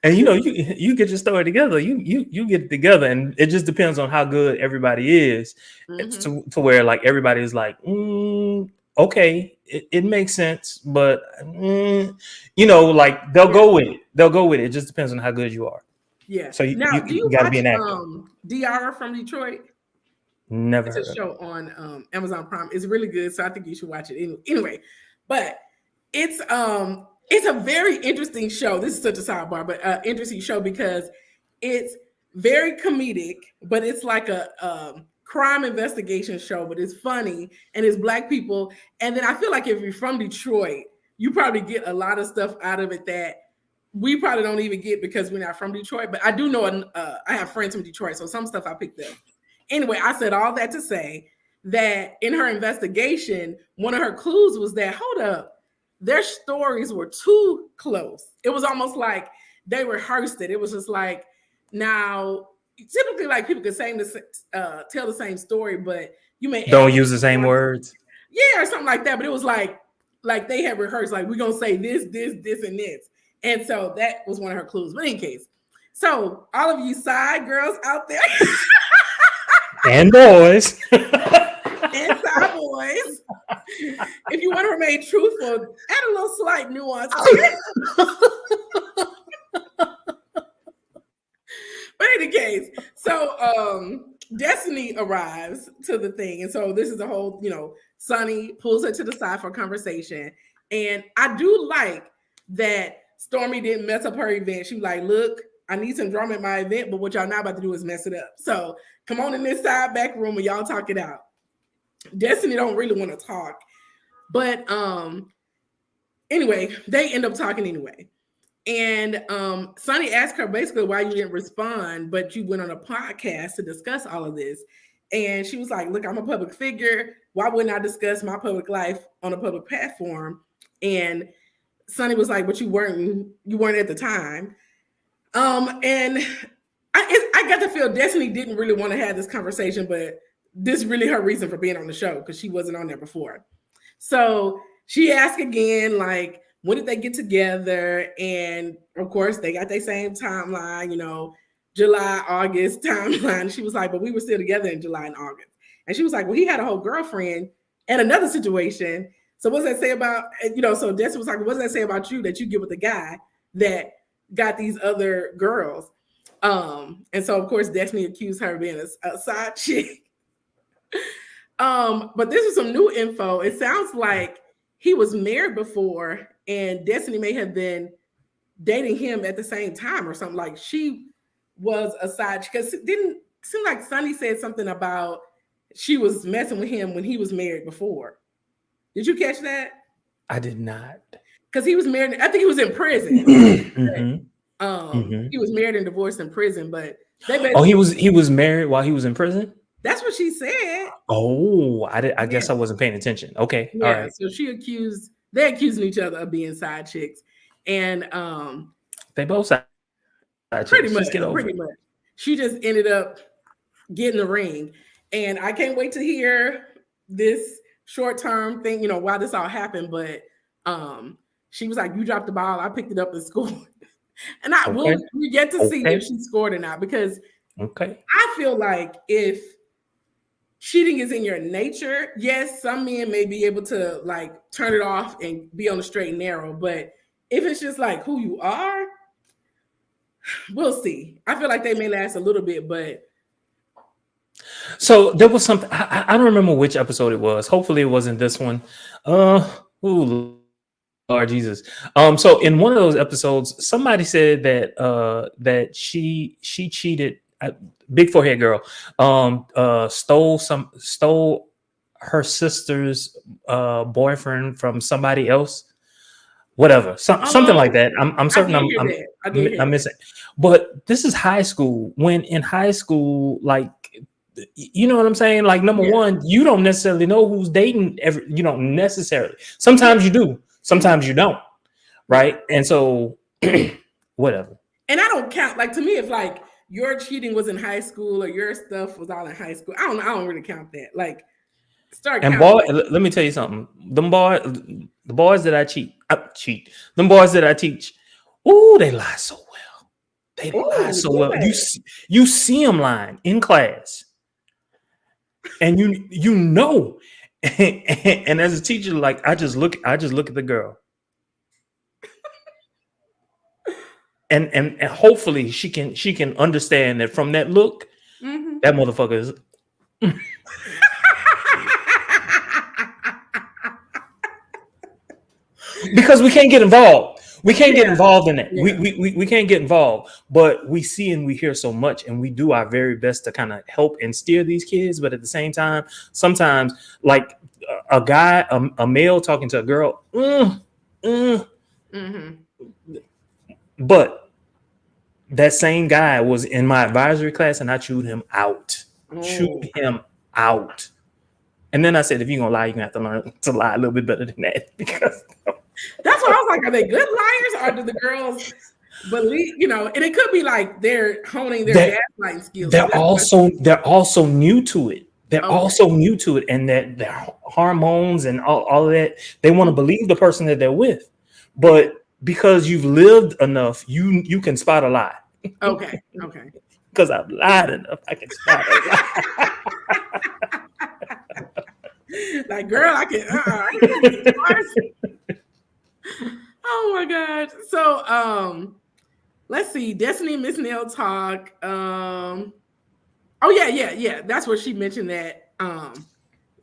And you get your story together. You get it together, and it just depends on how good everybody is. Mm-hmm. To where like everybody is like, okay, it makes sense, but like they'll go with it. They'll go with it. It just depends on how good you are. Yeah. So now, do you got to watch be an actor. DR from Detroit? Never. It's a show on Amazon Prime. It's really good, so I think you should watch it anyway. But it's a very interesting show. This is such a sidebar, but interesting show because it's very comedic, but it's like a crime investigation show, but it's funny and it's Black people. And then I feel like if you're from Detroit, you probably get a lot of stuff out of it that we probably don't even get because we're not from Detroit. But I do know I have friends from Detroit, so some stuff I picked up. Anyway, I said all that to say that in her investigation, one of her clues was that, hold up, their stories were too close. It was almost like they rehearsed it. It was just like, now, typically, like people could tell the same story, but you may don't use the same words. Yeah, or something like that. But it was like they had rehearsed, like, we're going to say this, and this. And so that was one of her clues. But in case, so all of you side girls out there. And boys. And side boys. If you want to remain truthful, add a little slight nuance. But in any case, so Destiny arrives to the thing. And so this is the whole, Sunny pulls her to the side for a conversation. And I do like that Stormy didn't mess up her event. She was like, look, I need some drama at my event, but what y'all not about to do is mess it up. So come on in this side back room and y'all talk it out. Destiny don't really want to talk. But anyway, they end up talking anyway. And Sunny asked her basically why you didn't respond, but you went on a podcast to discuss all of this. And she was like, look, I'm a public figure. Why wouldn't I discuss my public life on a public platform? And Sunny was like, but you weren't at the time. And I got to feel Destiny didn't really want to have this conversation, but this is really her reason for being on the show because she wasn't on there before. So she asked again, like, when did they get together? And of course, they got their same timeline, July, August timeline. She was like, but we were still together in July and August. And she was like, well, he had a whole girlfriend and another situation. So what does that say about, so Destiny was like, what does that say about you that you get with a guy that got these other girls? And so, of course, Destiny accused her of being a side chick. But this is some new info. It sounds like he was married before and Destiny may have been dating him at the same time or something. Like she was a side chick. Because it didn't seem like Sunny said something about she was messing with him when he was married before. Did you catch that? I did not. Because he was married. I think he was in prison. He was married and divorced in prison, but he was married while he was in prison? That's what she said. Oh, I guess I wasn't paying attention. Okay. Yeah. All right. So they accusing each other of being side chicks. And they both side chicks. Pretty much. She just ended up getting the ring. And I can't wait to hear this short-term thing, why this all happened. But she was like, you dropped the ball. I picked it up in school. And we get to see if she scored or not, because I feel like if cheating is in your nature, yes, some men may be able to like turn it off and be on the straight and narrow. But if it's just like who you are, we'll see. I feel like they may last a little bit, but So there was something I don't remember which episode it was. Hopefully it wasn't this one. Ooh, Lord Jesus. So in one of those episodes, somebody said that she cheated. Big forehead girl. Stole her sister's boyfriend from somebody else. Whatever, something like Oh, that. I'm I certain did hear that. I did hear I'm that. missing. But this is high school. When in high school, like, you know what I'm saying? Like, number Yeah. one, you don't necessarily know who's dating. You don't necessarily. Yeah. Sometimes you do. Mhm. Sometimes you don't. Yeah. Right. And so, whatever. And I don't count, like, to me, if like your cheating was in high school or your stuff was all in high school, I don't really count that. Like, start And counting. boy, let me tell you something. The boys that them boys that I teach, ooh, they lie so well. They lie Oh, so do well. that. You see them lying in class, and you know, and as a teacher, like I just look at the girl, and hopefully she can understand that from that look, Mm-hmm. that motherfucker is, because we can't get involved. We can't get Yeah. involved in that. Yeah. We can't get involved, but we see and we hear so much, and we do our very best to kind of help and steer these kids. But at the same time, sometimes, like a guy, a male talking to a girl, Mm-hmm. but that same guy was in my advisory class, and I chewed him out. Oh. Chewed him out. And then I said, if you're gonna lie, you're gonna have to learn to lie a little bit better than that. Because That's what I was like. Are they good liars, or do the girls believe? You know, and it could be like they're honing their that gaslighting skills. So that's what they're also new to it. They're okay. also new to it, and that their hormones and all of that, they want to believe the person that they're with. But because you've lived enough, you can spot a lie. Okay. Okay. Because I've lied enough, I can spot a lie. Like, girl, I can. I ain't gonna get stars. Oh my god. So, let's see. Destiny and Miss Nail talk. Oh yeah. That's where she mentioned that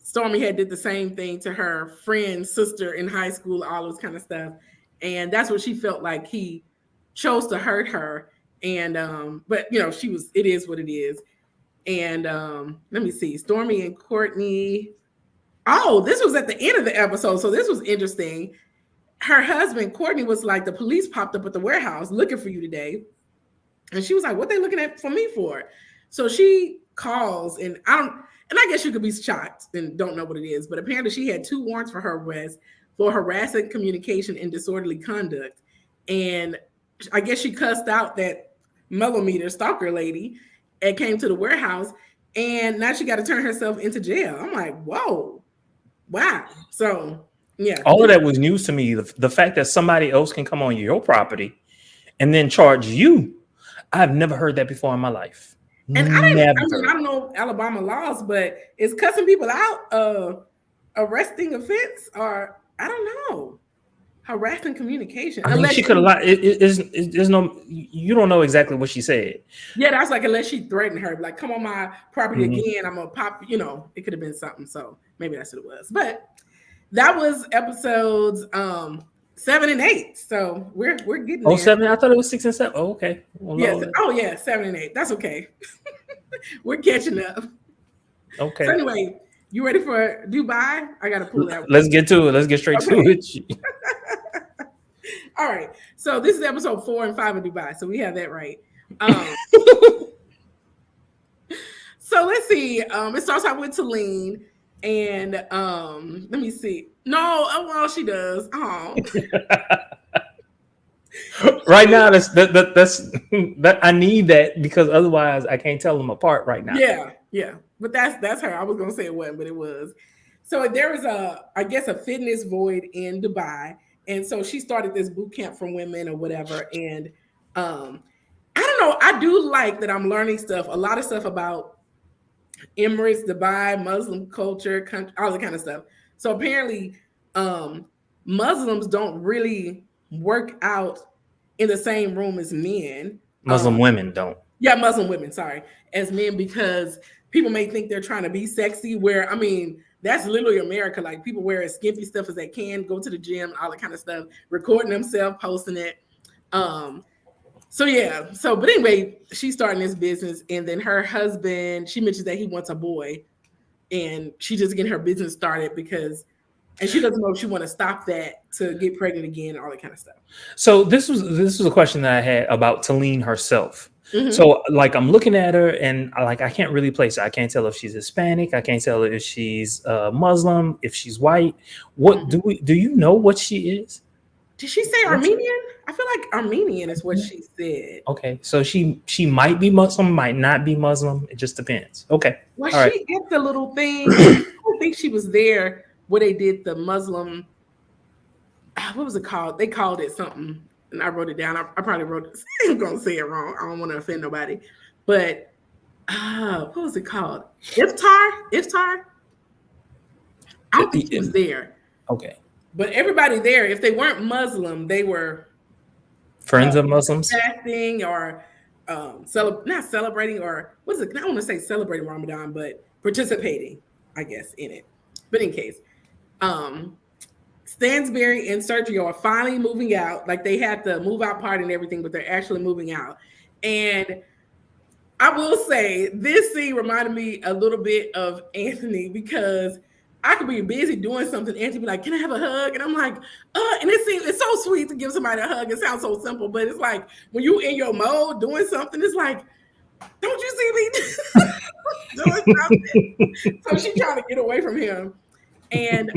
Stormy had did the same thing to her friend's sister in high school, all this kind of stuff, and that's what she felt like he chose to hurt her. And but you know, she was. It is what it is. And let me see. Stormy and Courtney. Oh, this was at the end of the episode, so this was interesting. Her husband Courtney was like, the police popped up at the warehouse looking for you today. And she was like, what they looking at for me for? So she calls, and I guess you could be shocked and don't know what it is, but apparently she had 2 warrants for her arrest for harassing communication and disorderly conduct. And I guess she cussed out that millimeter stalker lady and came to the warehouse, and now she got to turn herself into jail. I'm like, whoa, wow. So yeah. All of that was news to me. The fact that somebody else can come on your property and then charge you, I've never heard that before in my life. And Never. I don't know Alabama laws, but is cussing people out arresting offense, or I don't know, harassing communication? I mean, she could have lied. There's no, you don't know exactly what she said. Yeah, that's like, unless she threatened her, like, come on my property Mhm. again, I'm gonna pop. You know, it could have been something. So maybe that's what it was. But that was episodes 7 and 8. So we're getting Oh, there. 7. I thought it was 6 and 7. Oh, okay. Well, Yes. Lord. Oh yeah, 7 and 8. That's okay. We're catching up. Okay. So anyway, you ready for Dubai? I gotta pull that. Let's get to it. Let's get straight to Okay. it. All right. So this is episode 4 and 5 of Dubai. So we have that right. So let's see. It starts out with Talene, and let me see. No, oh well, she does. Oh, Right now, that's that I need that, because otherwise I can't tell them apart right now. yeah. But that's her. I was gonna say it wasn't, but it was. So there was I guess a fitness void in Dubai, and so she started this boot camp for women or whatever. And I don't know. I do like that I'm learning stuff, a lot of stuff about Emirates, Dubai, Muslim culture, all that kind of stuff. So apparently, Muslims don't really work out in the same room as men. Muslim women don't. Yeah, Muslim women, sorry, as men, because people may think they're trying to be sexy, where, I mean, that's literally America. Like, people wear as skimpy stuff as they can, go to the gym, all that kind of stuff, recording themselves, posting it. So yeah. So, but anyway, she's starting this business, and then her husband, she mentions that he wants a boy, and she just getting her business started because, and she doesn't know if she want to stop that to get pregnant again, all that kind of stuff. So this was a question that I had about Talene herself. So like I'm looking at her and I can't really place her. I can't tell if she's Hispanic. I can't tell if she's Muslim, if she's white. What do you know what she is? Did she say Armenian? I feel like Armenian is what she said. Okay, so she might be Muslim, might not be Muslim. It just depends. Okay. Well, she hit the little thing. I don't think she was there where they did the Muslim. What was it called? They called it something, and I wrote it down. I probably wrote it. I'm gonna say it wrong. I don't want to offend nobody, but what was it called? Iftar. I don't think she was there. Okay. But everybody there, if they weren't Muslim, they were friends of Muslims, fasting or not celebrating, or what is it? I don't want to say celebrating Ramadan, but participating, I guess, in it. But in case, Stansberry and Sergio are finally moving out. Like, they had the move out party and everything, but they're actually moving out. And I will say this scene reminded me a little bit of Anthony, because I could be busy doing something. Anthony be like, "Can I have a hug?" And I'm like, and it's so sweet to give somebody a hug. It sounds so simple, but it's like when you in your mode doing something, it's like, don't you see me doing something? So she's trying to get away from him. And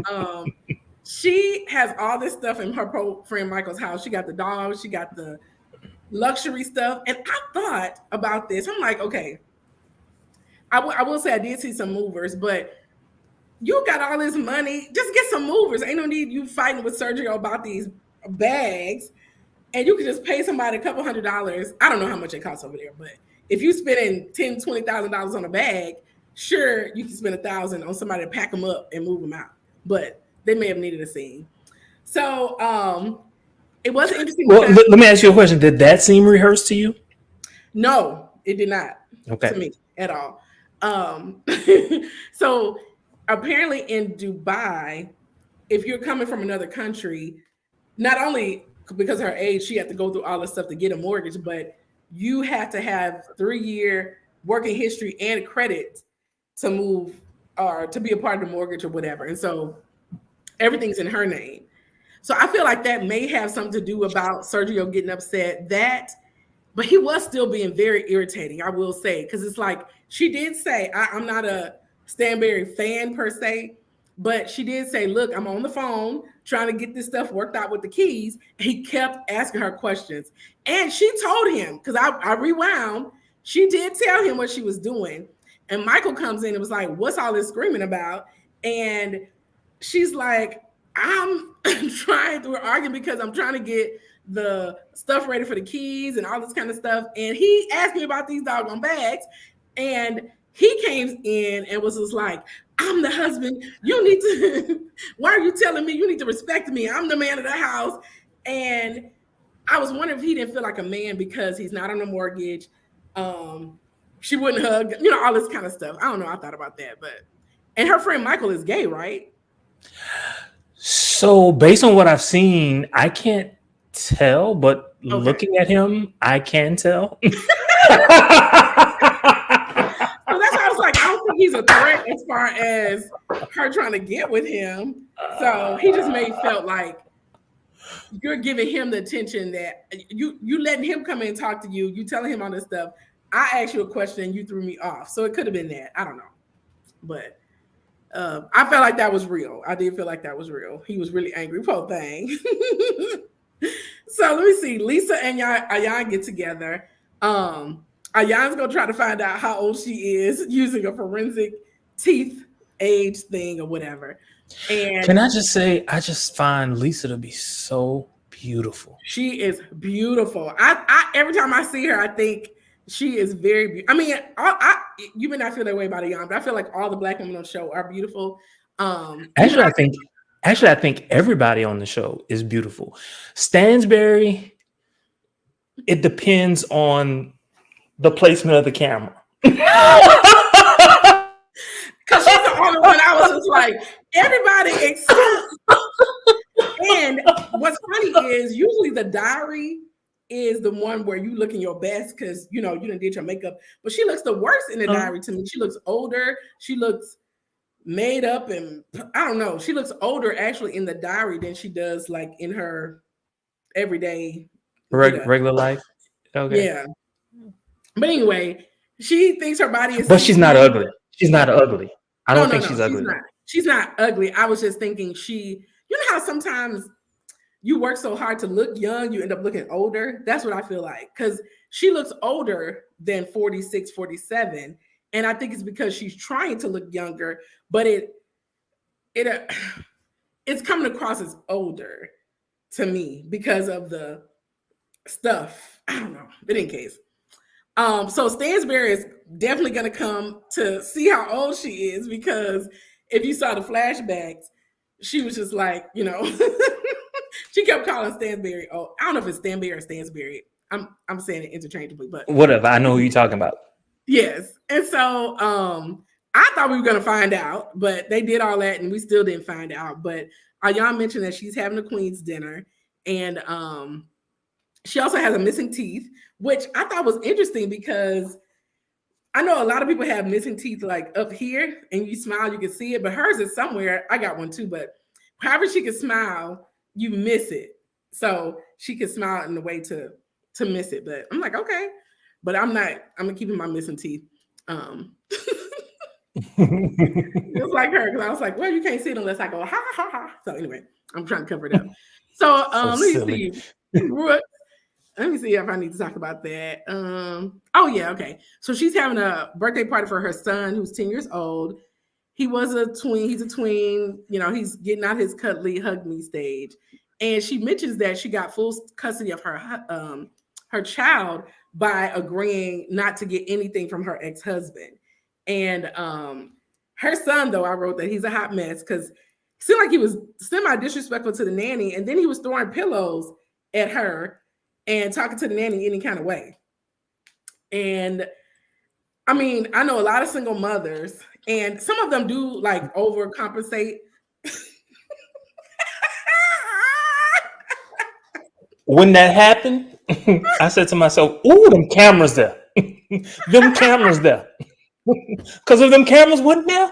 she has all this stuff in her friend Michael's house. She got the dog, she got the luxury stuff. And I thought about this. I'm like, okay, I will say I did see some movers, but you got all this money, just get some movers. Ain't no need you fighting with Sergio about these bags. And you can just pay somebody a couple $100. I don't know how much it costs over there, but if you spending $10,000, $20,000 on a bag, sure, you can spend $1,000 on somebody to pack them up and move them out. But they may have needed a scene. So it was interesting. Well, let me ask you a question. Did that seem rehearsed to you? No, it did not. Okay. To me at all. So apparently in Dubai, if you're coming from another country, not only because of her age, she had to go through all this stuff to get a mortgage, but you have to have 3-year working history and credit to move or to be a part of the mortgage or whatever. And so everything's in her name. So I feel like that may have something to do about Sergio getting upset, but he was still being very irritating, I will say, because it's like, she did say, I'm not a Stanberry fan per se, but she did say, look, I'm on the phone trying to get this stuff worked out with the keys. He kept asking her questions. And she told him, because I rewound, she did tell him what she was doing. And Michael comes in and was like, what's all this screaming about? And she's like, we're arguing because I'm trying to get the stuff ready for the keys and all this kind of stuff. And he asked me about these doggone bags. And he came in and was just like, I'm the husband. You need to, why are you telling me you need to respect me? I'm the man of the house. And I was wondering if he didn't feel like a man because he's not on a mortgage. She wouldn't hug, all this kind of stuff. I don't know. I thought about that, and her friend Michael is gay, right? So based on what I've seen, I can't tell, but looking at him, I can tell. So that's why I was like, I don't think he's a threat as far as her trying to get with him. So he just felt like you're giving him the attention that you letting him come in and talk to you. You telling him all this stuff. I asked you a question and you threw me off. So it could have been that. I don't know. But I felt like that was real. I did feel like that was real. He was really angry. Poor thing. So let me see. Lisa and Ayan get together. Ayan's going to try to find out how old she is using a forensic teeth age thing or whatever. And can I just say, I just find Lisa to be so beautiful. She is beautiful. I every time I see her, I think she is very beautiful. I mean, you may not feel that way about Ayan, but I feel like all the Black women on the show are beautiful. Actually, I think everybody on the show is beautiful. Stansberry, it depends on the placement of the camera. Because she's the only one. I was just like, everybody except. And what's funny is usually the diary is the one where you looking your best because you didn't get your makeup. But she looks the worst in the diary to me. She looks older. She looks made up, and I don't know. She looks older actually in the diary than she does like in her everyday regular life. Okay. Yeah. But anyway, she thinks her body is. But she's not ugly. She's not ugly. I don't think she's ugly. She's not ugly. I was just thinking you know how sometimes you work so hard to look young, you end up looking older. That's what I feel like. Because she looks older than 46, 47. And I think it's because she's trying to look younger, but it's coming across as older to me because of the stuff. I don't know. But in case. So Stansberry is definitely going to come to see how old she is, because if you saw the flashbacks, she was just like, she kept calling Stansberry. Oh, I don't know if it's Stanberry or Stansberry. I'm saying it interchangeably, but whatever. I know who you're talking about. Yes. And so I thought we were going to find out, but they did all that and we still didn't find out. But Ayaan mentioned that she's having a Queen's dinner, and she also has a missing teeth, which I thought was interesting because I know a lot of people have missing teeth like up here, and you smile, you can see it, but hers is somewhere. I got one too, but however she can smile, you miss it. So she can smile in a way to miss it. But I'm like, okay, but I'm keeping my missing teeth. Just like her, because I was like, well, you can't see it unless I go ha ha ha. So anyway, I'm trying to cover it up. So let me see. Let me see if I need to talk about that. Oh yeah, okay. So she's having a birthday party for her son, who's 10 years old. He was a tween. He's a tween. He's getting out his cuddly hug me stage, and she mentions that she got full custody of her child by agreeing not to get anything from her ex-husband. And her son, though, I wrote that he's a hot mess because it seemed like he was semi-disrespectful to the nanny, and then he was throwing pillows at her and talking to the nanny any kind of way. And I mean, I know a lot of single mothers, and some of them do like overcompensate. When that happened, I said to myself, ooh, them cameras there. Them cameras there. Because if them cameras wasn't there, I'm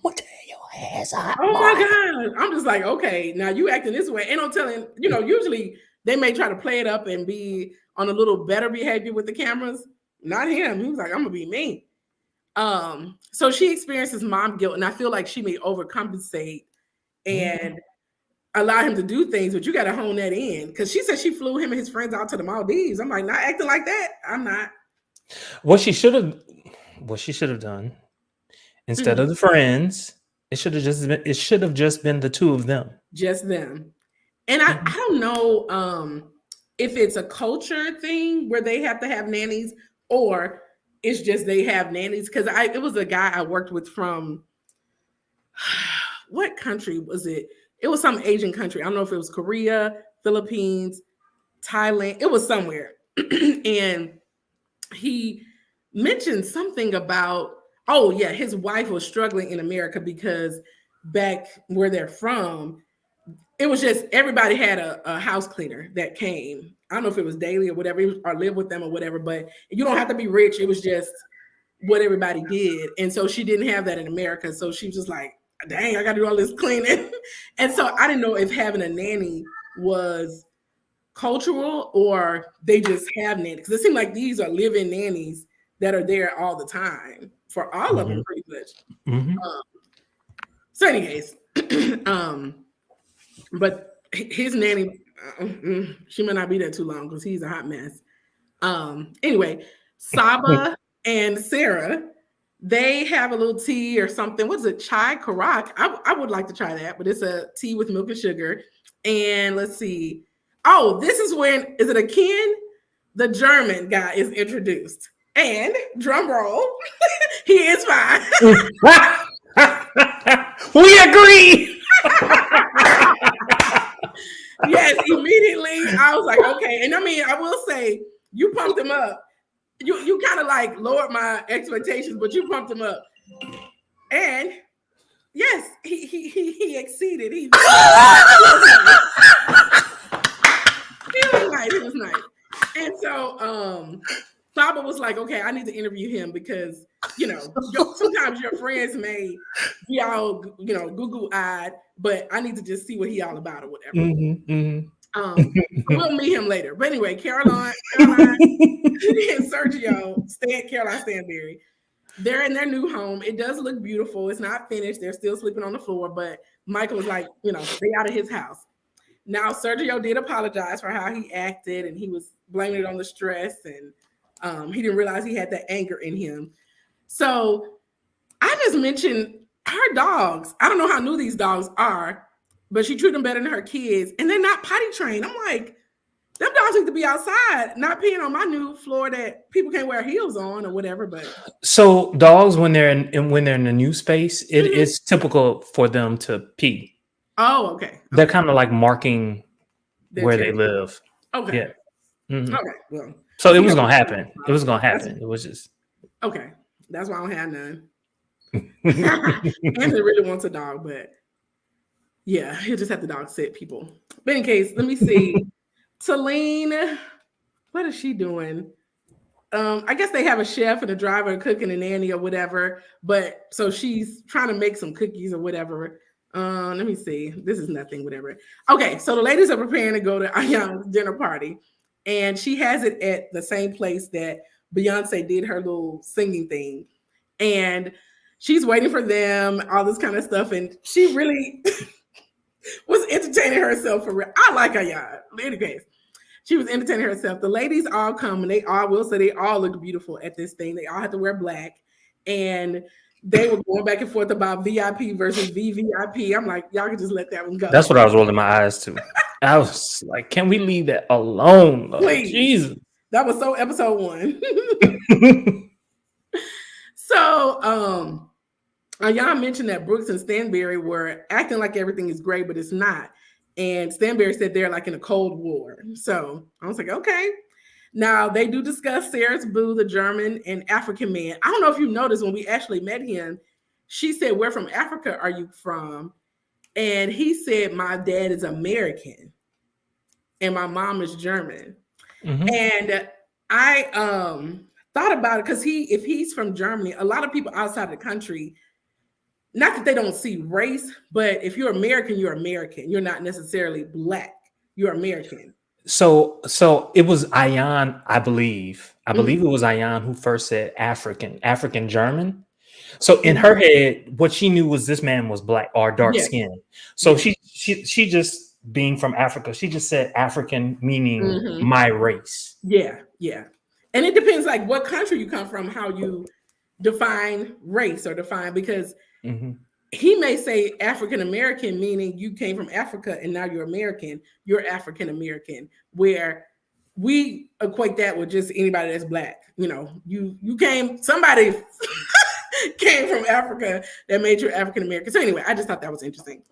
going to tear your ass out. Oh my God. I'm just like, okay, now you acting this way. And I'm telling, usually they may try to play it up and be on a little better behavior with the cameras. Not him. He was like, I'm going to be me. So she experiences mom guilt, and I feel like she may overcompensate and allow him to do things, but you got to hone that in, because she said she flew him and his friends out to the Maldives. I'm like, not acting like that. I'm not. What she should have done instead of the friends, it should have just been the two of them. Just them. And I don't know if it's a culture thing where they have to have nannies, or it's just they have nannies. Because it was a guy I worked with from, what country was it? It was some Asian country. I don't know if it was Korea, Philippines, Thailand. It was somewhere. And he mentioned something about, his wife was struggling in America because back where they're from, it was just everybody had a house cleaner that came. I don't know if it was daily or whatever, or live with them or whatever, but you don't have to be rich. It was just what everybody did. And so she didn't have that in America. So she was just like, dang, I got to do all this cleaning. And so I didn't know if having a nanny was cultural or they just have nannies. Because it seemed like these are live-in nannies that are there all the time for all of them, pretty much. So anyways, but his nanny, she might not be there too long because he's a hot mess. Anyway, Saba and Sarah, they have a little tea or something. What is it? Chai Karak. I would like to try that, but it's a tea with milk and sugar. And let's see. Oh, this is when, is it a Ken? The German guy is introduced. And drum roll, he is fine. We agree. Yes, immediately I was like, okay. And I mean, I will say, you pumped him up. You kind of like lowered my expectations, but you pumped him up. And yes, he exceeded. He was nice. He was nice. And so Saba was like, okay, I need to interview him because, sometimes your friends may be all, goo eyed, but I need to just see what he all about or whatever. So we'll meet him later. But anyway, Caroline and Sergio, Caroline Stanberry, they're in their new home. It does look beautiful. It's not finished. They're still sleeping on the floor, but Michael was like, stay out of his house. Now, Sergio did apologize for how he acted, and he was blaming it on the stress, and he didn't realize he had that anger in him. So I just mentioned her dogs. I don't know how new these dogs are, but she treated them better than her kids, and they're not potty trained. I'm like, them dogs need to be outside, not peeing on my new floor that people can't wear heels on or whatever. But so dogs, when they're in a new space, it is typical for them to pee. Oh, okay. They're kind of like marking where they live. Okay. Yeah. Mm-hmm. Okay. Well, so it was gonna happen. It was gonna happen. It was just okay. That's why I don't have none. Anthony really wants a dog, but yeah, he'll just have the dog sit people. But in case, let me see. Talene, what is she doing? I guess they have a chef and a driver, a cook and a nanny or whatever. But so she's trying to make some cookies or whatever. Let me see. This is nothing, whatever. Okay, so the ladies are preparing to go to Ayan's dinner party, and she has it at the same place that Beyonce did her little singing thing, and she's waiting for them, all this kind of stuff, and she really was entertaining herself for real. I like Ayan. In any case, she was entertaining herself. The ladies all come, and they all look beautiful at this thing. They all have to wear black, and they were going back and forth about VIP versus VVIP. I'm like, y'all can just let that one go. That's what I was rolling my eyes to. I was like, can we leave that alone? Please. Jesus. That was so episode 1. So, Ayan mentioned that Brooks and Stanberry were acting like everything is great, but it's not. And Stanberry said they're like in a Cold War. So I was like, okay. Now, they do discuss Sarah's boo, the German and African man. I don't know if you noticed when we actually met him, she said, where from Africa are you from? And he said, my dad is American and my mom is German. Mm-hmm. And I thought about it because if he's from Germany, a lot of people outside the country, not that they don't see race, but if you're American, you're American. You're not necessarily black. You're American. So it was Ayan, I believe. I believe it was Ayan who first said African German. So in her head, what she knew was this man was black or dark skinned. So she just being from Africa, she just said African, meaning my race. Yeah. And it depends like what country you come from, how you define race or define, because he may say African American, meaning you came from Africa and now you're American, you're African American, where we equate that with just anybody that's black. Somebody came from Africa that made you African American. So anyway, I just thought that was interesting.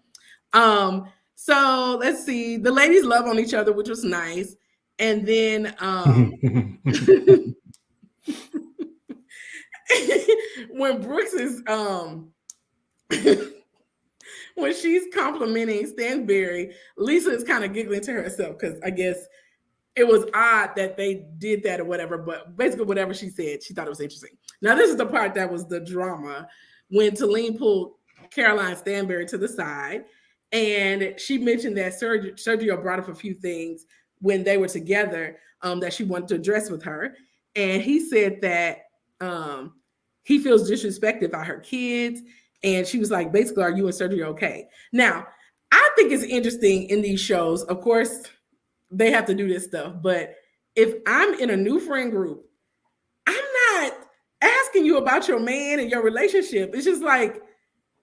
So let's see. The ladies love on each other, which was nice. And then when Brooks is when she's complimenting Stanberry, Lisa is kind of giggling to herself because I guess it was odd that they did that or whatever, but basically whatever she said, she thought it was interesting. Now, this is the part that was the drama when Talene pulled Caroline Stanberry to the side, and she mentioned that Sergio brought up a few things when they were together that she wanted to address with her. And he said that he feels disrespected by her kids. And she was like, basically, are you and Sergio okay? Now, I think it's interesting in these shows. Of course, they have to do this stuff. But if I'm in a new friend group, I'm not asking you about your man and your relationship. It's just like,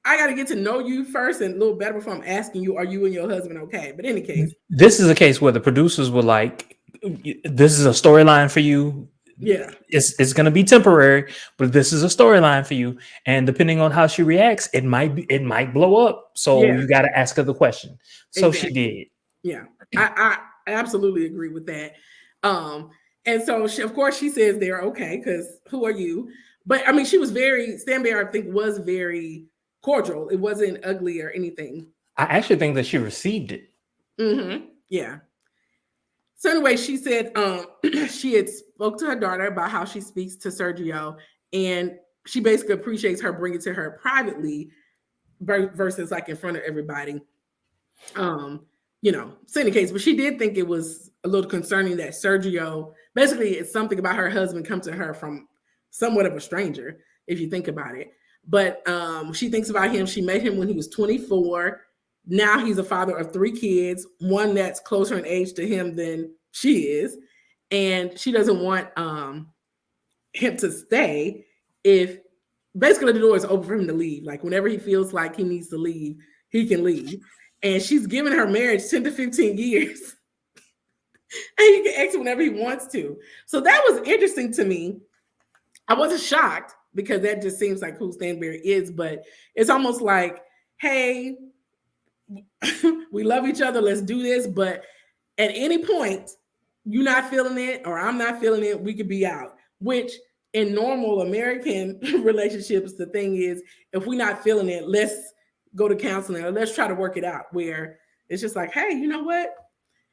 I got to get to know you first and a little better before I'm asking you, are you and your husband okay? But in any case. This is a case where the producers were like, this is a storyline for you. Yeah, it's going to be temporary, but this is a storyline for you. And depending on how she reacts, it might blow up. So you got to ask her the question. So exactly. She did. Yeah, I absolutely agree with that. And so of course she says they're okay because who are you? But I mean, she was very Stanberry. I think was very cordial. It wasn't ugly or anything. I actually think that she received it. Yeah. So anyway, she said she had spoke to her daughter about how she speaks to Sergio, and she basically appreciates her bringing it to her privately versus like in front of everybody. Syndicates, but she did think it was a little concerning that Sergio, basically it's something about her husband come to her from somewhat of a stranger, if you think about it. But she thinks about him. She met him when he was 24. Now he's a father of 3 kids, one that's closer in age to him than she is. And she doesn't want him to stay if basically the door is open for him to leave. Like whenever he feels like he needs to leave, he can leave. And she's given her marriage 10 to 15 years. And he can exit whenever he wants to. So that was interesting to me. I wasn't shocked because that just seems like who Stanberry is, but it's almost like, hey, we love each other, let's do this. But at any point, you're not feeling it or I'm not feeling it, we could be out. Which in normal American relationships, the thing is, if we're not feeling it, let's go to counseling or let's try to work it out, where it's just like, hey, you know what?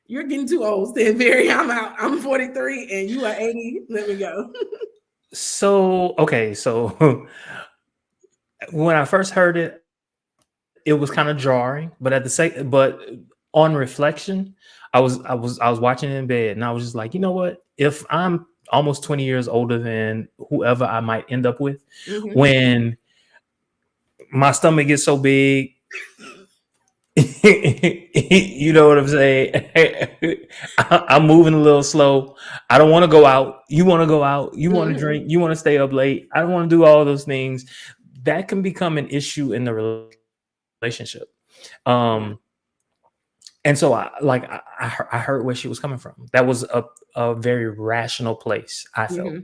You're getting too old, Stanberry. I'm out. I'm 43 and you are 80. Let me go. So when I first heard it, it was kind of jarring, but but on reflection, I was watching it in bed and I was just like, you know what? If I'm almost 20 years older than whoever I might end up with, when my stomach gets so big, you know what I'm saying? I'm moving a little slow. I don't want to go out. You want to go out. You want to drink. You want to stay up late. I don't want to do all those things. That can become an issue in the relationship. And so I heard where she was coming from. That was a very rational place, I felt.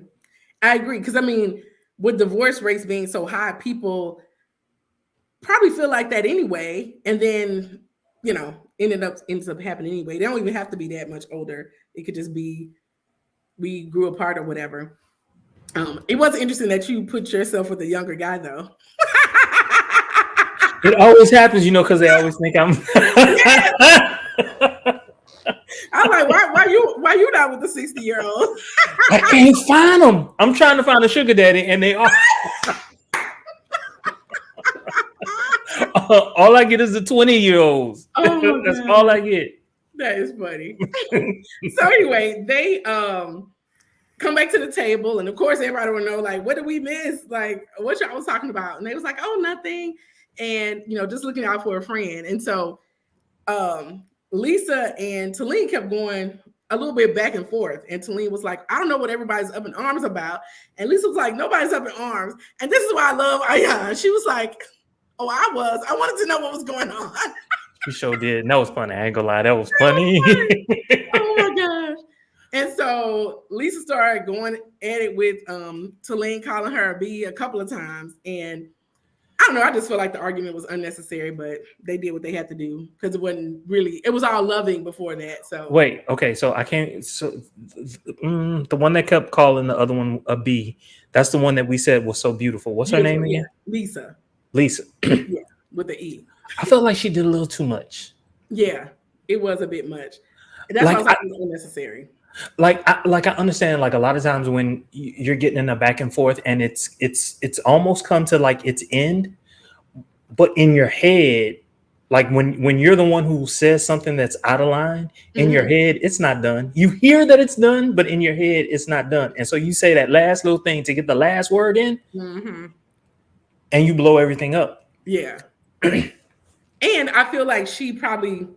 I agree. Because I mean, with divorce rates being so high, people probably feel like that anyway, and then ends up happening anyway. They don't even have to be that much older. It could just be we grew apart or whatever. It was interesting that you put yourself with a younger guy, though. It always happens, because they always think I'm. I'm like, why you not with the 60-year-old? I can't find them. I'm trying to find a sugar daddy, and they are. All I get is the 20-year-olds. Oh, that's all I get. That is funny. So anyway, they come back to the table, and of course, everybody will know, like, what did we miss? Like, what y'all was talking about? And they was like, oh, nothing. And just looking out for a friend. And so Lisa and Talene kept going a little bit back and forth. And Talene was like, I don't know what everybody's up in arms about. And Lisa was like, nobody's up in arms. And this is why I love Ayan. She was like, oh, I wanted to know what was going on. She sure did. And that was funny. I ain't gonna lie. That was funny. Oh my gosh. And so Lisa started going at it with Talene calling her a B a couple of times. And I don't know. I just feel like the argument was unnecessary, but they did what they had to do because it wasn't really, it was all loving before that. So wait, okay. So I can't, the one that kept calling the other one a B, that's the one that we said was so beautiful. What's her name again? Lisa. Yeah, with the E. I felt like she did a little too much. Yeah, it was a bit much. That's why I was like, it was unnecessary. I understand, like, a lot of times when you're getting in a back and forth and it's almost come to like its end, but in your head, like when you're the one who says something that's out of line, in your head it's not done. You hear that it's done, but in your head it's not done, and so you say that last little thing to get the last word in, and you blow everything up. Yeah. And I feel like she probably,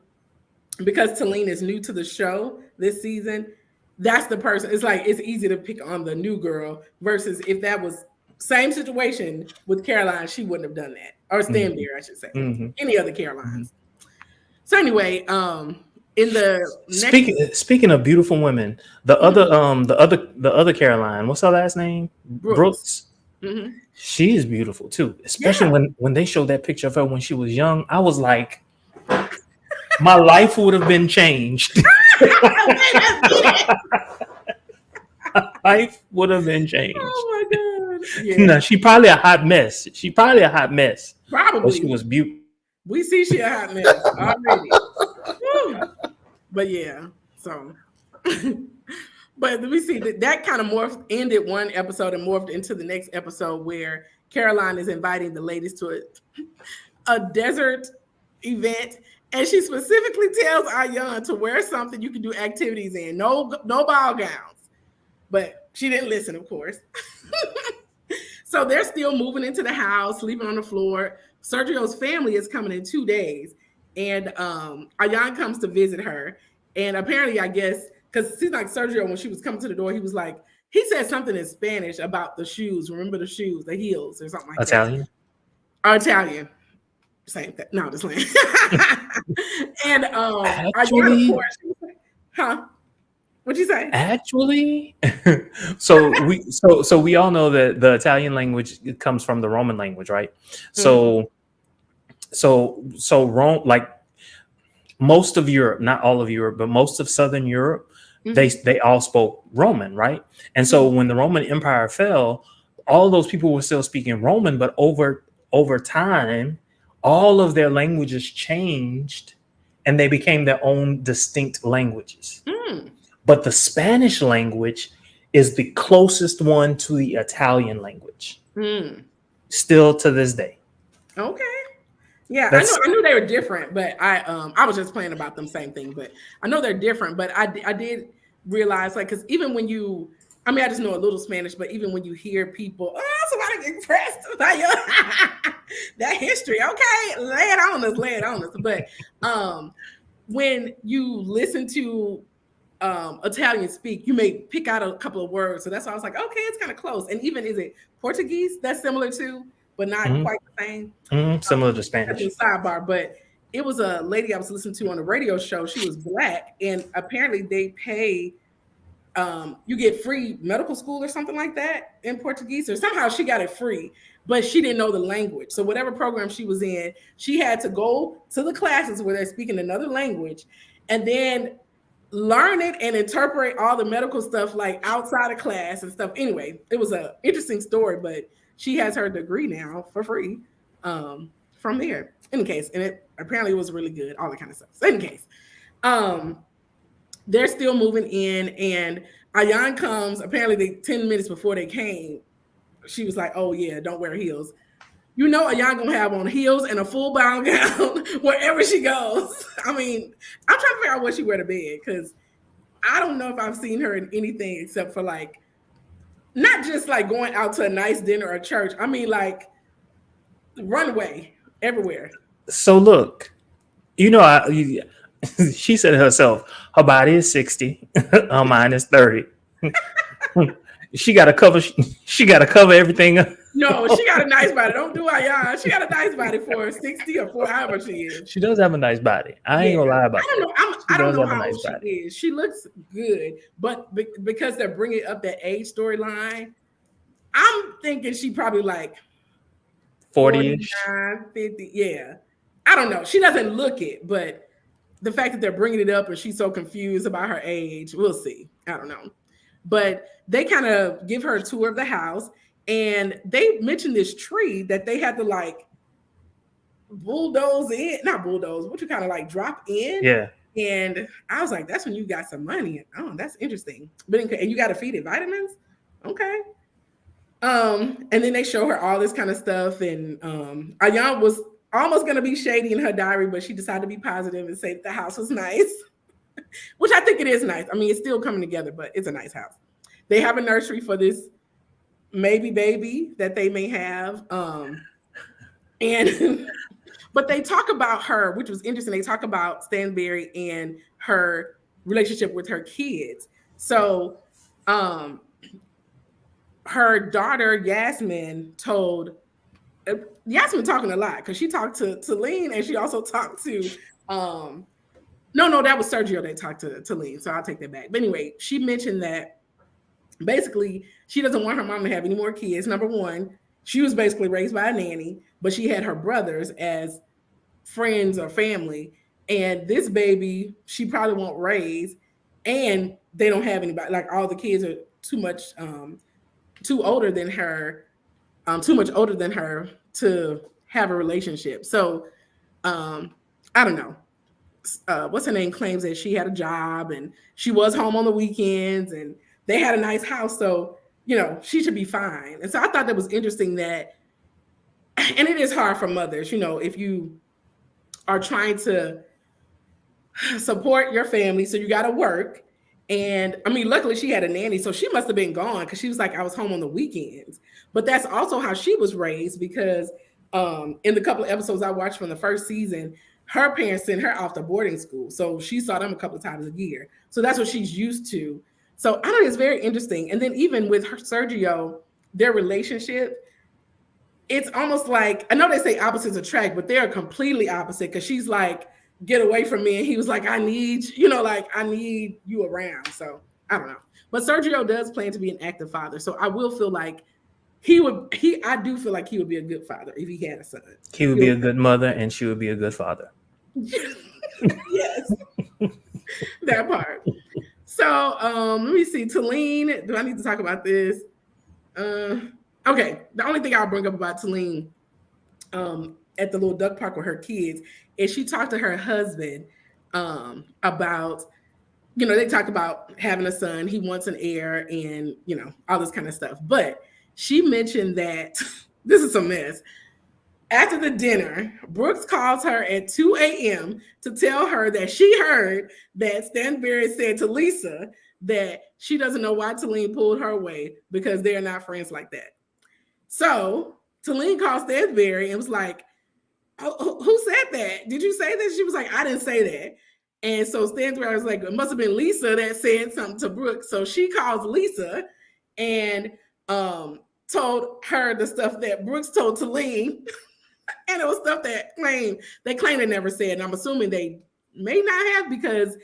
because Talene is new to the show this season, that's the person. It's like it's easy to pick on the new girl versus if that was same situation with Caroline, she wouldn't have done that. Or Stanberry, I should say. Any other Carolines. So anyway, in the speaking of beautiful women, the other Caroline, what's her last name? Brooks. She is beautiful too, especially when they showed that picture of her when she was young. I was like, my life would have been changed. Life would have been changed. Oh my god! Yeah, No, she probably a hot mess. She probably a hot mess. But she probably. was beautiful. We see she a hot mess already. Whew. But yeah, so. But we see that kind of ended one episode and morphed into the next episode where Caroline is inviting the ladies to a desert event, and she specifically tells Ayan to wear something you can do activities in. No ball gowns. But she didn't listen, of course. So they're still moving into the house, sleeping on the floor. Sergio's family is coming in 2 days, and Ayan comes to visit her. And apparently, I guess, because it seems like Sergio, when she was coming to the door, he was like, he said something in Spanish about the shoes. Remember the shoes, the heels, or something like Italian? that. Or Italian. Same thing. No, just playing. And Actually, Ayan, of course, huh? What'd you say? Actually, so we all know that the Italian language comes from the Roman language, right? So Rome, like most of Europe, not all of Europe, but most of Southern Europe, they all spoke Roman, right? And so when the Roman Empire fell, all those people were still speaking Roman, but over time, all of their languages changed and they became their own distinct languages. But the Spanish language is the closest one to the Italian language. Still to this day. Okay. Yeah, I knew they were different, but I was just playing about them same thing. But I know they're different. But I did realize, like, because even when I just know a little Spanish, but even when you hear people, somebody impressed by that history, okay, lay it on us. But when you listen to Italian speak, you may pick out a couple of words. So that's why I was like, okay, it's kind of close. And even is it Portuguese? That's similar to, but not quite the same. Similar to Spanish. Sidebar, but it was a lady I was listening to on a radio show. She was Black, and apparently they pay. You get free medical school or something like that in Portuguese, or somehow she got it free, but she didn't know the language. So whatever program she was in, she had to go to the classes where they're speaking another language, and then learn it and interpret all the medical stuff like outside of class and stuff. Anyway, it was an interesting story, but she has her degree now for free from there. In case, and it apparently was really good, all that kind of stuff. So in case, they're still moving in, and Ayan comes. Apparently, 10 minutes before they came, she was like, "Oh yeah, don't wear heels." You know, Ayan gonna have on heels and a full bound gown wherever she goes. I mean, I'm trying to figure out what she wear to bed, because I don't know if I've seen her in anything except for like, not just like going out to a nice dinner or church. I mean, like runway everywhere. So look, she said herself, her body is 60, her mind is 30. She got to cover everything up. No, she got a nice body. Don't do Ayan. She got a nice body for 60 or for however she is. She does have a nice body. I ain't gonna lie about that. I don't know how old she is. She looks good, but because they're bringing up that age storyline, I'm thinking she probably like 40-ish, 50. Yeah, I don't know. She doesn't look it, but the fact that they're bringing it up and she's so confused about her age, we'll see. I don't know, but they kind of give her a tour of the house. And they mentioned this tree that they had to like bulldoze in, not bulldoze, what you kind of like drop in. Yeah. And I was like, that's when you got some money. Oh, that's interesting. But and you got to feed it vitamins. Okay. And then they show her all this kind of stuff. And Ayan was almost going to be shady in her diary, but she decided to be positive and say that the house was nice, which I think it is nice. I mean, it's still coming together, but it's a nice house. They have a nursery for this maybe baby that they may have. And but they talk about her, which was interesting. They talk about Stanberry and her relationship with her kids. So her daughter Yasmin told Yasmin talking a lot, because she talked to Lean, and she also talked to no, that was Sergio that talked to Lean, so I'll take that back. But anyway, she mentioned that basically she doesn't want her mom to have any more kids. Number one, she was basically raised by a nanny, but she had her brothers as friends or family, and this baby she probably won't raise, and they don't have anybody. Like, all the kids are too older than her too much older than her to have a relationship. So I don't know. What's her name claims that she had a job and she was home on the weekends and they had a nice house. So, she should be fine. And so I thought that was interesting that, and it is hard for mothers, if you are trying to support your family. So you got to work. And I mean, luckily she had a nanny. So she must have been gone because she was like, I was home on the weekends. But that's also how she was raised because in the couple of episodes I watched from the first season, her parents sent her off to boarding school. So she saw them a couple of times a year. So that's what she's used to. So I think it's very interesting. And then even with Sergio, their relationship, it's almost like, I know they say opposites attract, but they're completely opposite because she's like, get away from me. And he was like, I need you around. So I don't know. But Sergio does plan to be an active father. So I will feel like I do feel like he would be a good father if he had a son. He would be a good mother and she would be a good father. Yes. That part. So let me see. Talene, do I need to talk about this? Okay. The only thing I'll bring up about Talene at the little duck park with her kids is she talked to her husband about, they talk about having a son. He wants an heir and, all this kind of stuff. But she mentioned that this is a mess. After the dinner, Brooks calls her at 2 a.m. to tell her that she heard that Stanberry said to Lisa that she doesn't know why Talene pulled her away because they're not friends like that. So Talene called Stanberry and was like, oh, who said that? Did you say that? She was like, I didn't say that. And so Stanberry was like, it must have been Lisa that said something to Brooks. So she calls Lisa and told her the stuff that Brooks told Talene. And it was stuff that they claim they never said. And I'm assuming they may not have because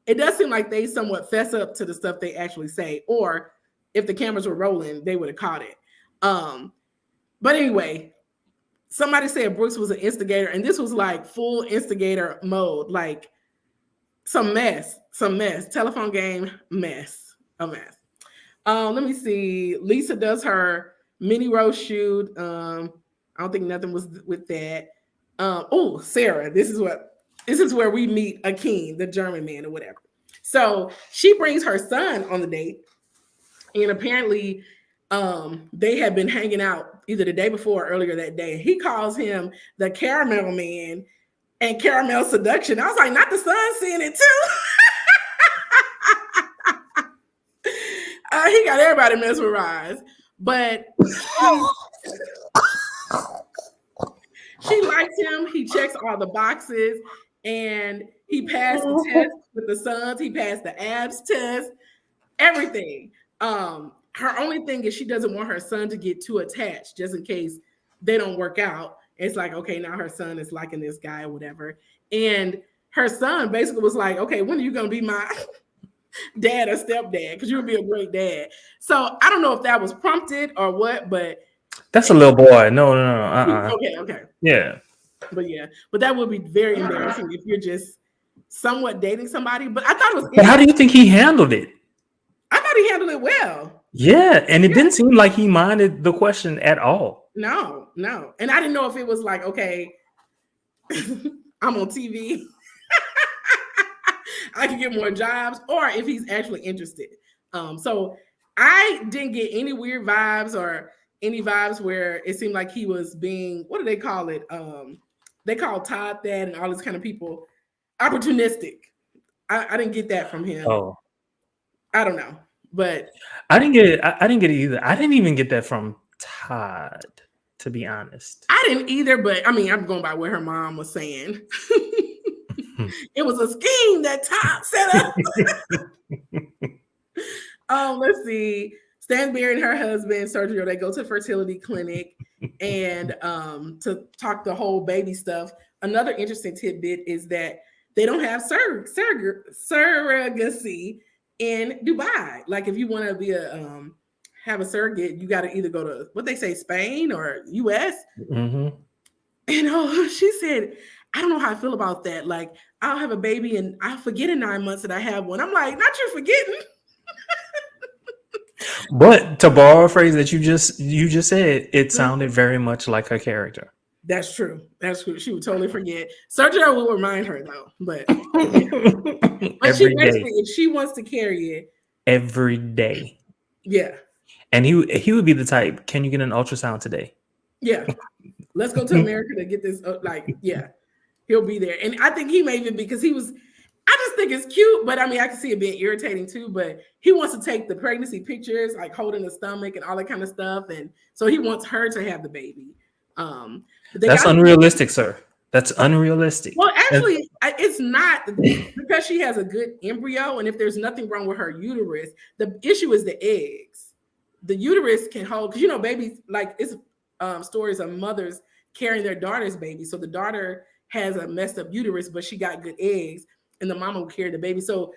it does seem like they somewhat fess up to the stuff they actually say. Or if the cameras were rolling, they would have caught it. But anyway, somebody said Brooks was an instigator. And this was like full instigator mode. Like some mess. Telephone game, a mess. Let me see. Lisa does her mini roast shoot. I don't think nothing was with that. Sarah, this is where we meet Akeem, the German man or whatever. So she brings her son on the date, and apparently they had been hanging out either the day before or earlier that day. He calls him the caramel man and caramel seduction. I was like, not the son seeing it too. He got everybody mesmerized, but she likes him. He checks all the boxes, and he passed the test with the sons. He passed the abs test, everything. Her only thing is she doesn't want her son to get too attached, just in case they don't work out. It's like, okay, now her son is liking this guy or whatever. And her son basically was like, okay, when are you going to be my dad or stepdad? Because you would be a great dad. So I don't know if that was prompted or what, but that's a little boy. No. Okay. Yeah. But that would be very embarrassing if you're just somewhat dating somebody. But I thought it was. But how do you think he handled it? I thought he handled it well. Yeah, and it didn't seem like he minded the question at all. No. And I didn't know if it was like, okay, I'm on TV. I can get more jobs, or if he's actually interested. So I didn't get any weird vibes or any vibes where it seemed like he was being, what do they call it? They call Todd that and all this kind of people opportunistic. I didn't get that from him. Oh, I don't know, but I didn't get it. I didn't get it either. I didn't even get that from Todd, to be honest. I didn't either. But I mean, I'm going by what her mom was saying. It was a scheme that Todd set up. Let's see. Stanberry and her husband, Sergio, they go to the fertility clinic and to talk the whole baby stuff. Another interesting tidbit is that they don't have surrogacy in Dubai. Like if you want to be have a surrogate, you got to either go to what they say, Spain or US. Mm-hmm. And she said, I don't know how I feel about that. Like I'll have a baby and I'll forget in 9 months that I have one. I'm like, not you forgetting. But to borrow a phrase that you just said, it sounded very much like her character. That's true. That's true. She would totally forget. Sergio will remind her though, but she Every basically, day. if she wants to carry it, Every day. yeah, And he would be the type, can you get an ultrasound today? yeah. Let's go to America to get this. Yeah, he'll be there, and I think he may even because he was. I just think it's cute, but I mean, I can see it being irritating too. But he wants to take the pregnancy pictures, like holding the stomach and all that kind of stuff, and so he wants her to have the baby. That's unrealistic, sir. That's unrealistic. Well, actually, it's not because she has a good embryo, and if there's nothing wrong with her uterus, the issue is the eggs. The uterus can hold because babies like it's stories of mothers carrying their daughter's baby. So the daughter has a messed up uterus, but she got good eggs, and the mama will carry the baby. So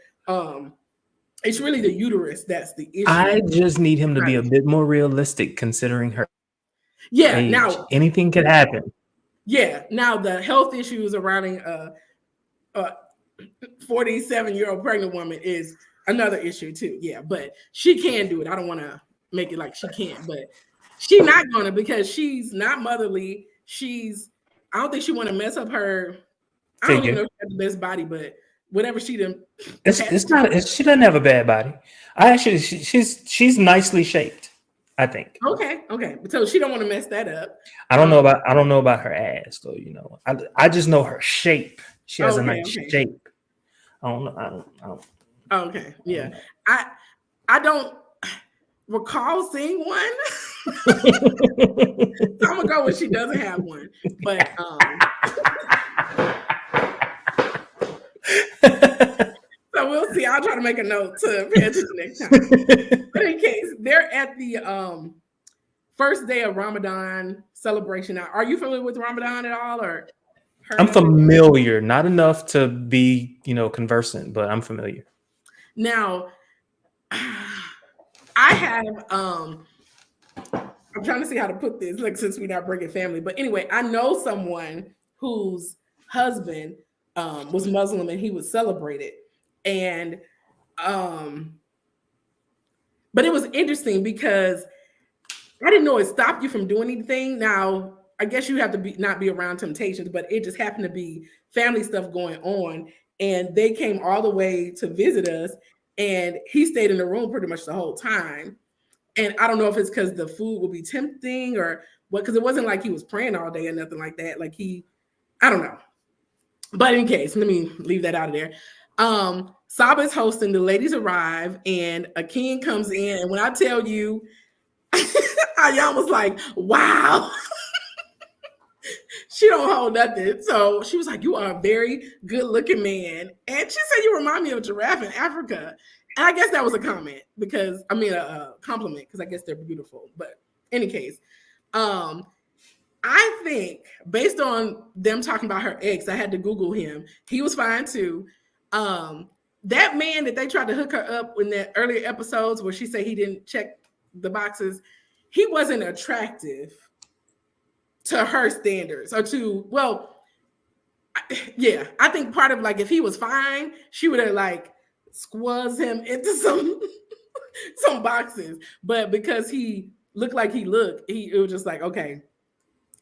it's really the uterus that's the issue. I just need him to be a bit more realistic considering her age. Now anything could happen. Yeah. Now the health issues surrounding a 47-year-old pregnant woman is another issue too. Yeah, but she can do it. I don't want to make it like she can't, but she's not gonna because she's not motherly. I don't think she want to mess up her. I don't even know if she has the best body, but whatever she done. It's not. She doesn't have a bad body. She's nicely shaped. I think. Okay. So she don't want to mess that up. I don't know about her ass though. I just know her shape. She has a nice shape. I don't know. Okay. Yeah. I don't recall seeing one. So I'm gonna go with she doesn't have one, but so we'll see. I'll try to make a note to pay attention next time. But in case they're at the first day of Ramadan celebration. Now, are you familiar with Ramadan at all, or? I'm familiar, not enough to be conversant, but I'm familiar. Now, I have I'm trying to see how to put this, like since we're not bringing family. But anyway, I know someone whose husband was Muslim and he would celebrate it. And but it was interesting because I didn't know it stopped you from doing anything. Now, I guess you have to not be around temptations, but it just happened to be family stuff going on. And they came all the way to visit us. And he stayed in the room pretty much the whole time. And I don't know if it's because the food will be tempting or what, because it wasn't like he was praying all day or nothing like that. Like I don't know. But in case, let me leave that out of there. Saba's hosting, the ladies arrive, and a king comes in. And when I tell you, Ayaan was like, wow. She don't hold nothing. So she was like, you are a very good looking man. And she said, you remind me of a giraffe in Africa. And I guess that was a comment because, a compliment because I guess they're beautiful. But in any case, I think based on them talking about her ex, I had to Google him. He was fine too. That man that they tried to hook her up in the earlier episodes where she said he didn't check the boxes, he wasn't attractive to her standards or I think part of like if he was fine, she would have like squeezed him into some boxes. But because he looked like he looked, it was just like, okay,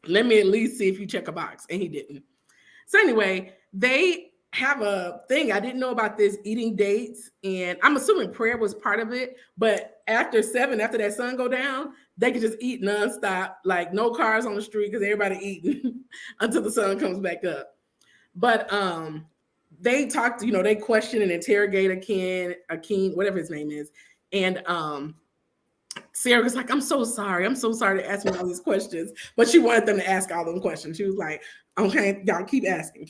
let me at least see if you check a box. And he didn't. So anyway, they have a thing. I didn't know about this eating dates. And I'm assuming prayer was part of it. But after that sun go down, they could just eat nonstop, like no cars on the street because everybody eating until the sun comes back up. But they talked, they question and interrogate Akeem, whatever his name is. And Sarah was like, I'm so sorry to ask me all these questions. But she wanted them to ask all them questions. She was like, okay, y'all keep asking.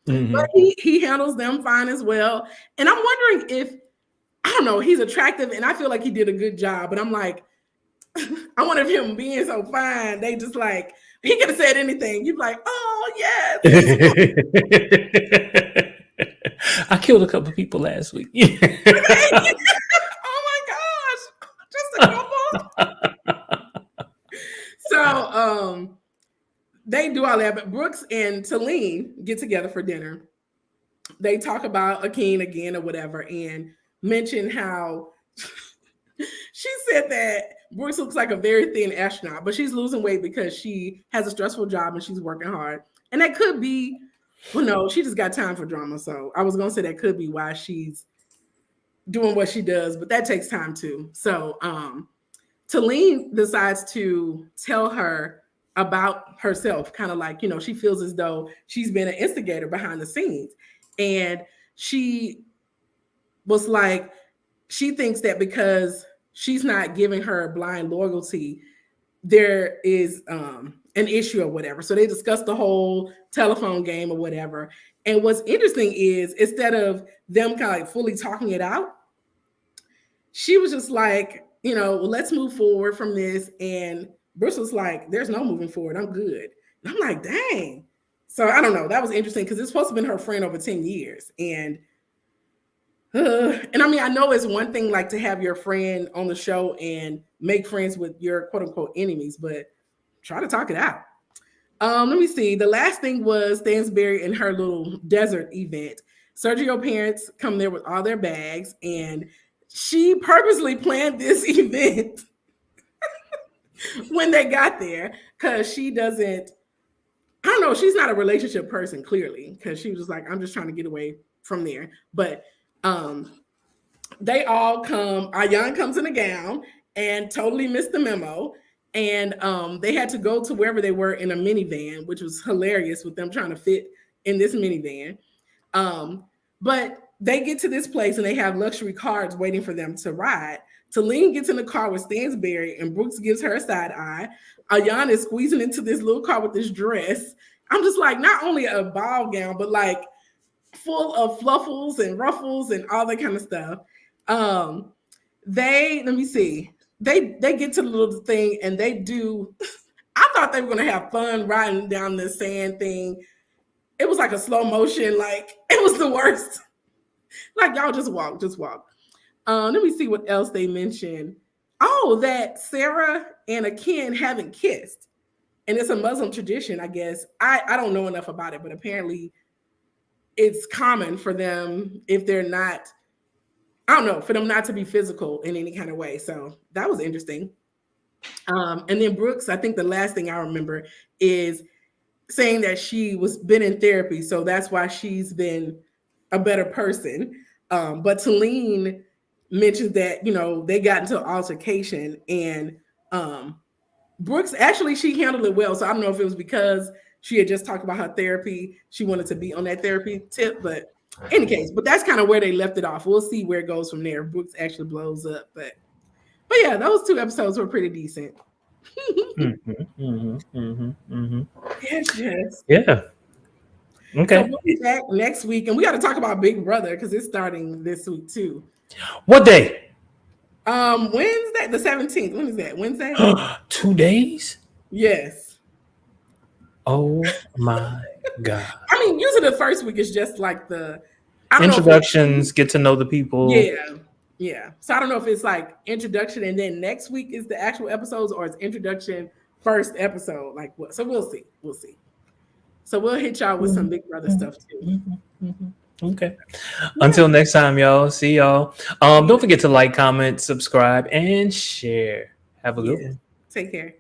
Mm-hmm. But he handles them fine as well. And I'm wondering if, I don't know, he's attractive and I feel like he did a good job. But I'm like, I wonder if him being so fine, they just like, he could have said anything. You'd be like, oh, yes. I killed a couple of people last week. Oh, my gosh. Just a couple. So they do all that. But Brooks and Talene get together for dinner. They talk about Akeem again or whatever and mention how She said that Brooks looks like a very thin astronaut, but she's losing weight because she has a stressful job and she's working hard. And that could be, well, no, she just got time for drama. So I was gonna say that could be why she's doing what she does, but that takes time too. So Talene decides to tell her about herself, kind of like, she feels as though she's been an instigator behind the scenes. And she was like, she thinks that because she's not giving her blind loyalty, there is an issue or whatever. So they discussed the whole telephone game or whatever. And what's interesting is instead of them kind of like fully talking it out, she was just like, well, let's move forward from this. And Bruce was like, there's no moving forward. I'm good. And I'm like, dang. So I don't know. That was interesting because it's supposed to have been her friend over 10 years. And I mean, I know it's one thing like to have your friend on the show and make friends with your quote unquote enemies, but try to talk it out. Let me see. The last thing was Stansberry and her little desert event. Sergio parents come there with all their bags, and she purposely planned this event when they got there because she doesn't, I don't know, she's not a relationship person, clearly, because she was just like, I'm just trying to get away from there. But they all come, Ayan comes in a gown and totally missed the memo. And they had to go to wherever they were in a minivan, which was hilarious with them trying to fit in this minivan. But they get to this place and they have luxury cars waiting for them to ride. Talene gets in the car with Stansberry and Brooks gives her a side eye. Ayan is squeezing into this little car with this dress. I'm just like, not only a ball gown, but like full of fluffles and ruffles and all that kind of stuff. Let me see. They get to the little thing and they do. I thought they were going to have fun riding down the sand thing. It was like a slow motion. Like, it was the worst. Like, y'all just walk. Let me see what else they mentioned. Oh, that Sarah and Akin haven't kissed. And it's a Muslim tradition, I guess. I don't know enough about it, but apparently it's common for them if they're not, I don't know, for them not to be physical in any kind of way. So that was interesting. And then Brooks, I think the last thing I remember is saying that she was been in therapy. So that's why she's been a better person. But Talene mentions that, they got into an altercation and Brooks, actually, she handled it well. So I don't know if it was because she had just talked about her therapy. She wanted to be on that therapy tip, but in any case, but that's kind of where they left it off. We'll see where it goes from there. Brooks actually blows up, but yeah, those 2 episodes were pretty decent. Yes. Yeah. Okay. So we'll be back next week, and we got to talk about Big Brother because it's starting this week too. What day? Wednesday, the 17th. When is that? Wednesday? 2 days? Yes. Oh my God. I mean, usually the first week is just like the introductions, get to know the people. Yeah. So I don't know if it's like introduction and then next week is the actual episodes or it's introduction first episode. Like what? So we'll see. So we'll hit y'all with some Big Brother stuff too. Okay. Until next time, y'all. See y'all. Don't forget to like, comment, subscribe, and share. Have a good one. Take care.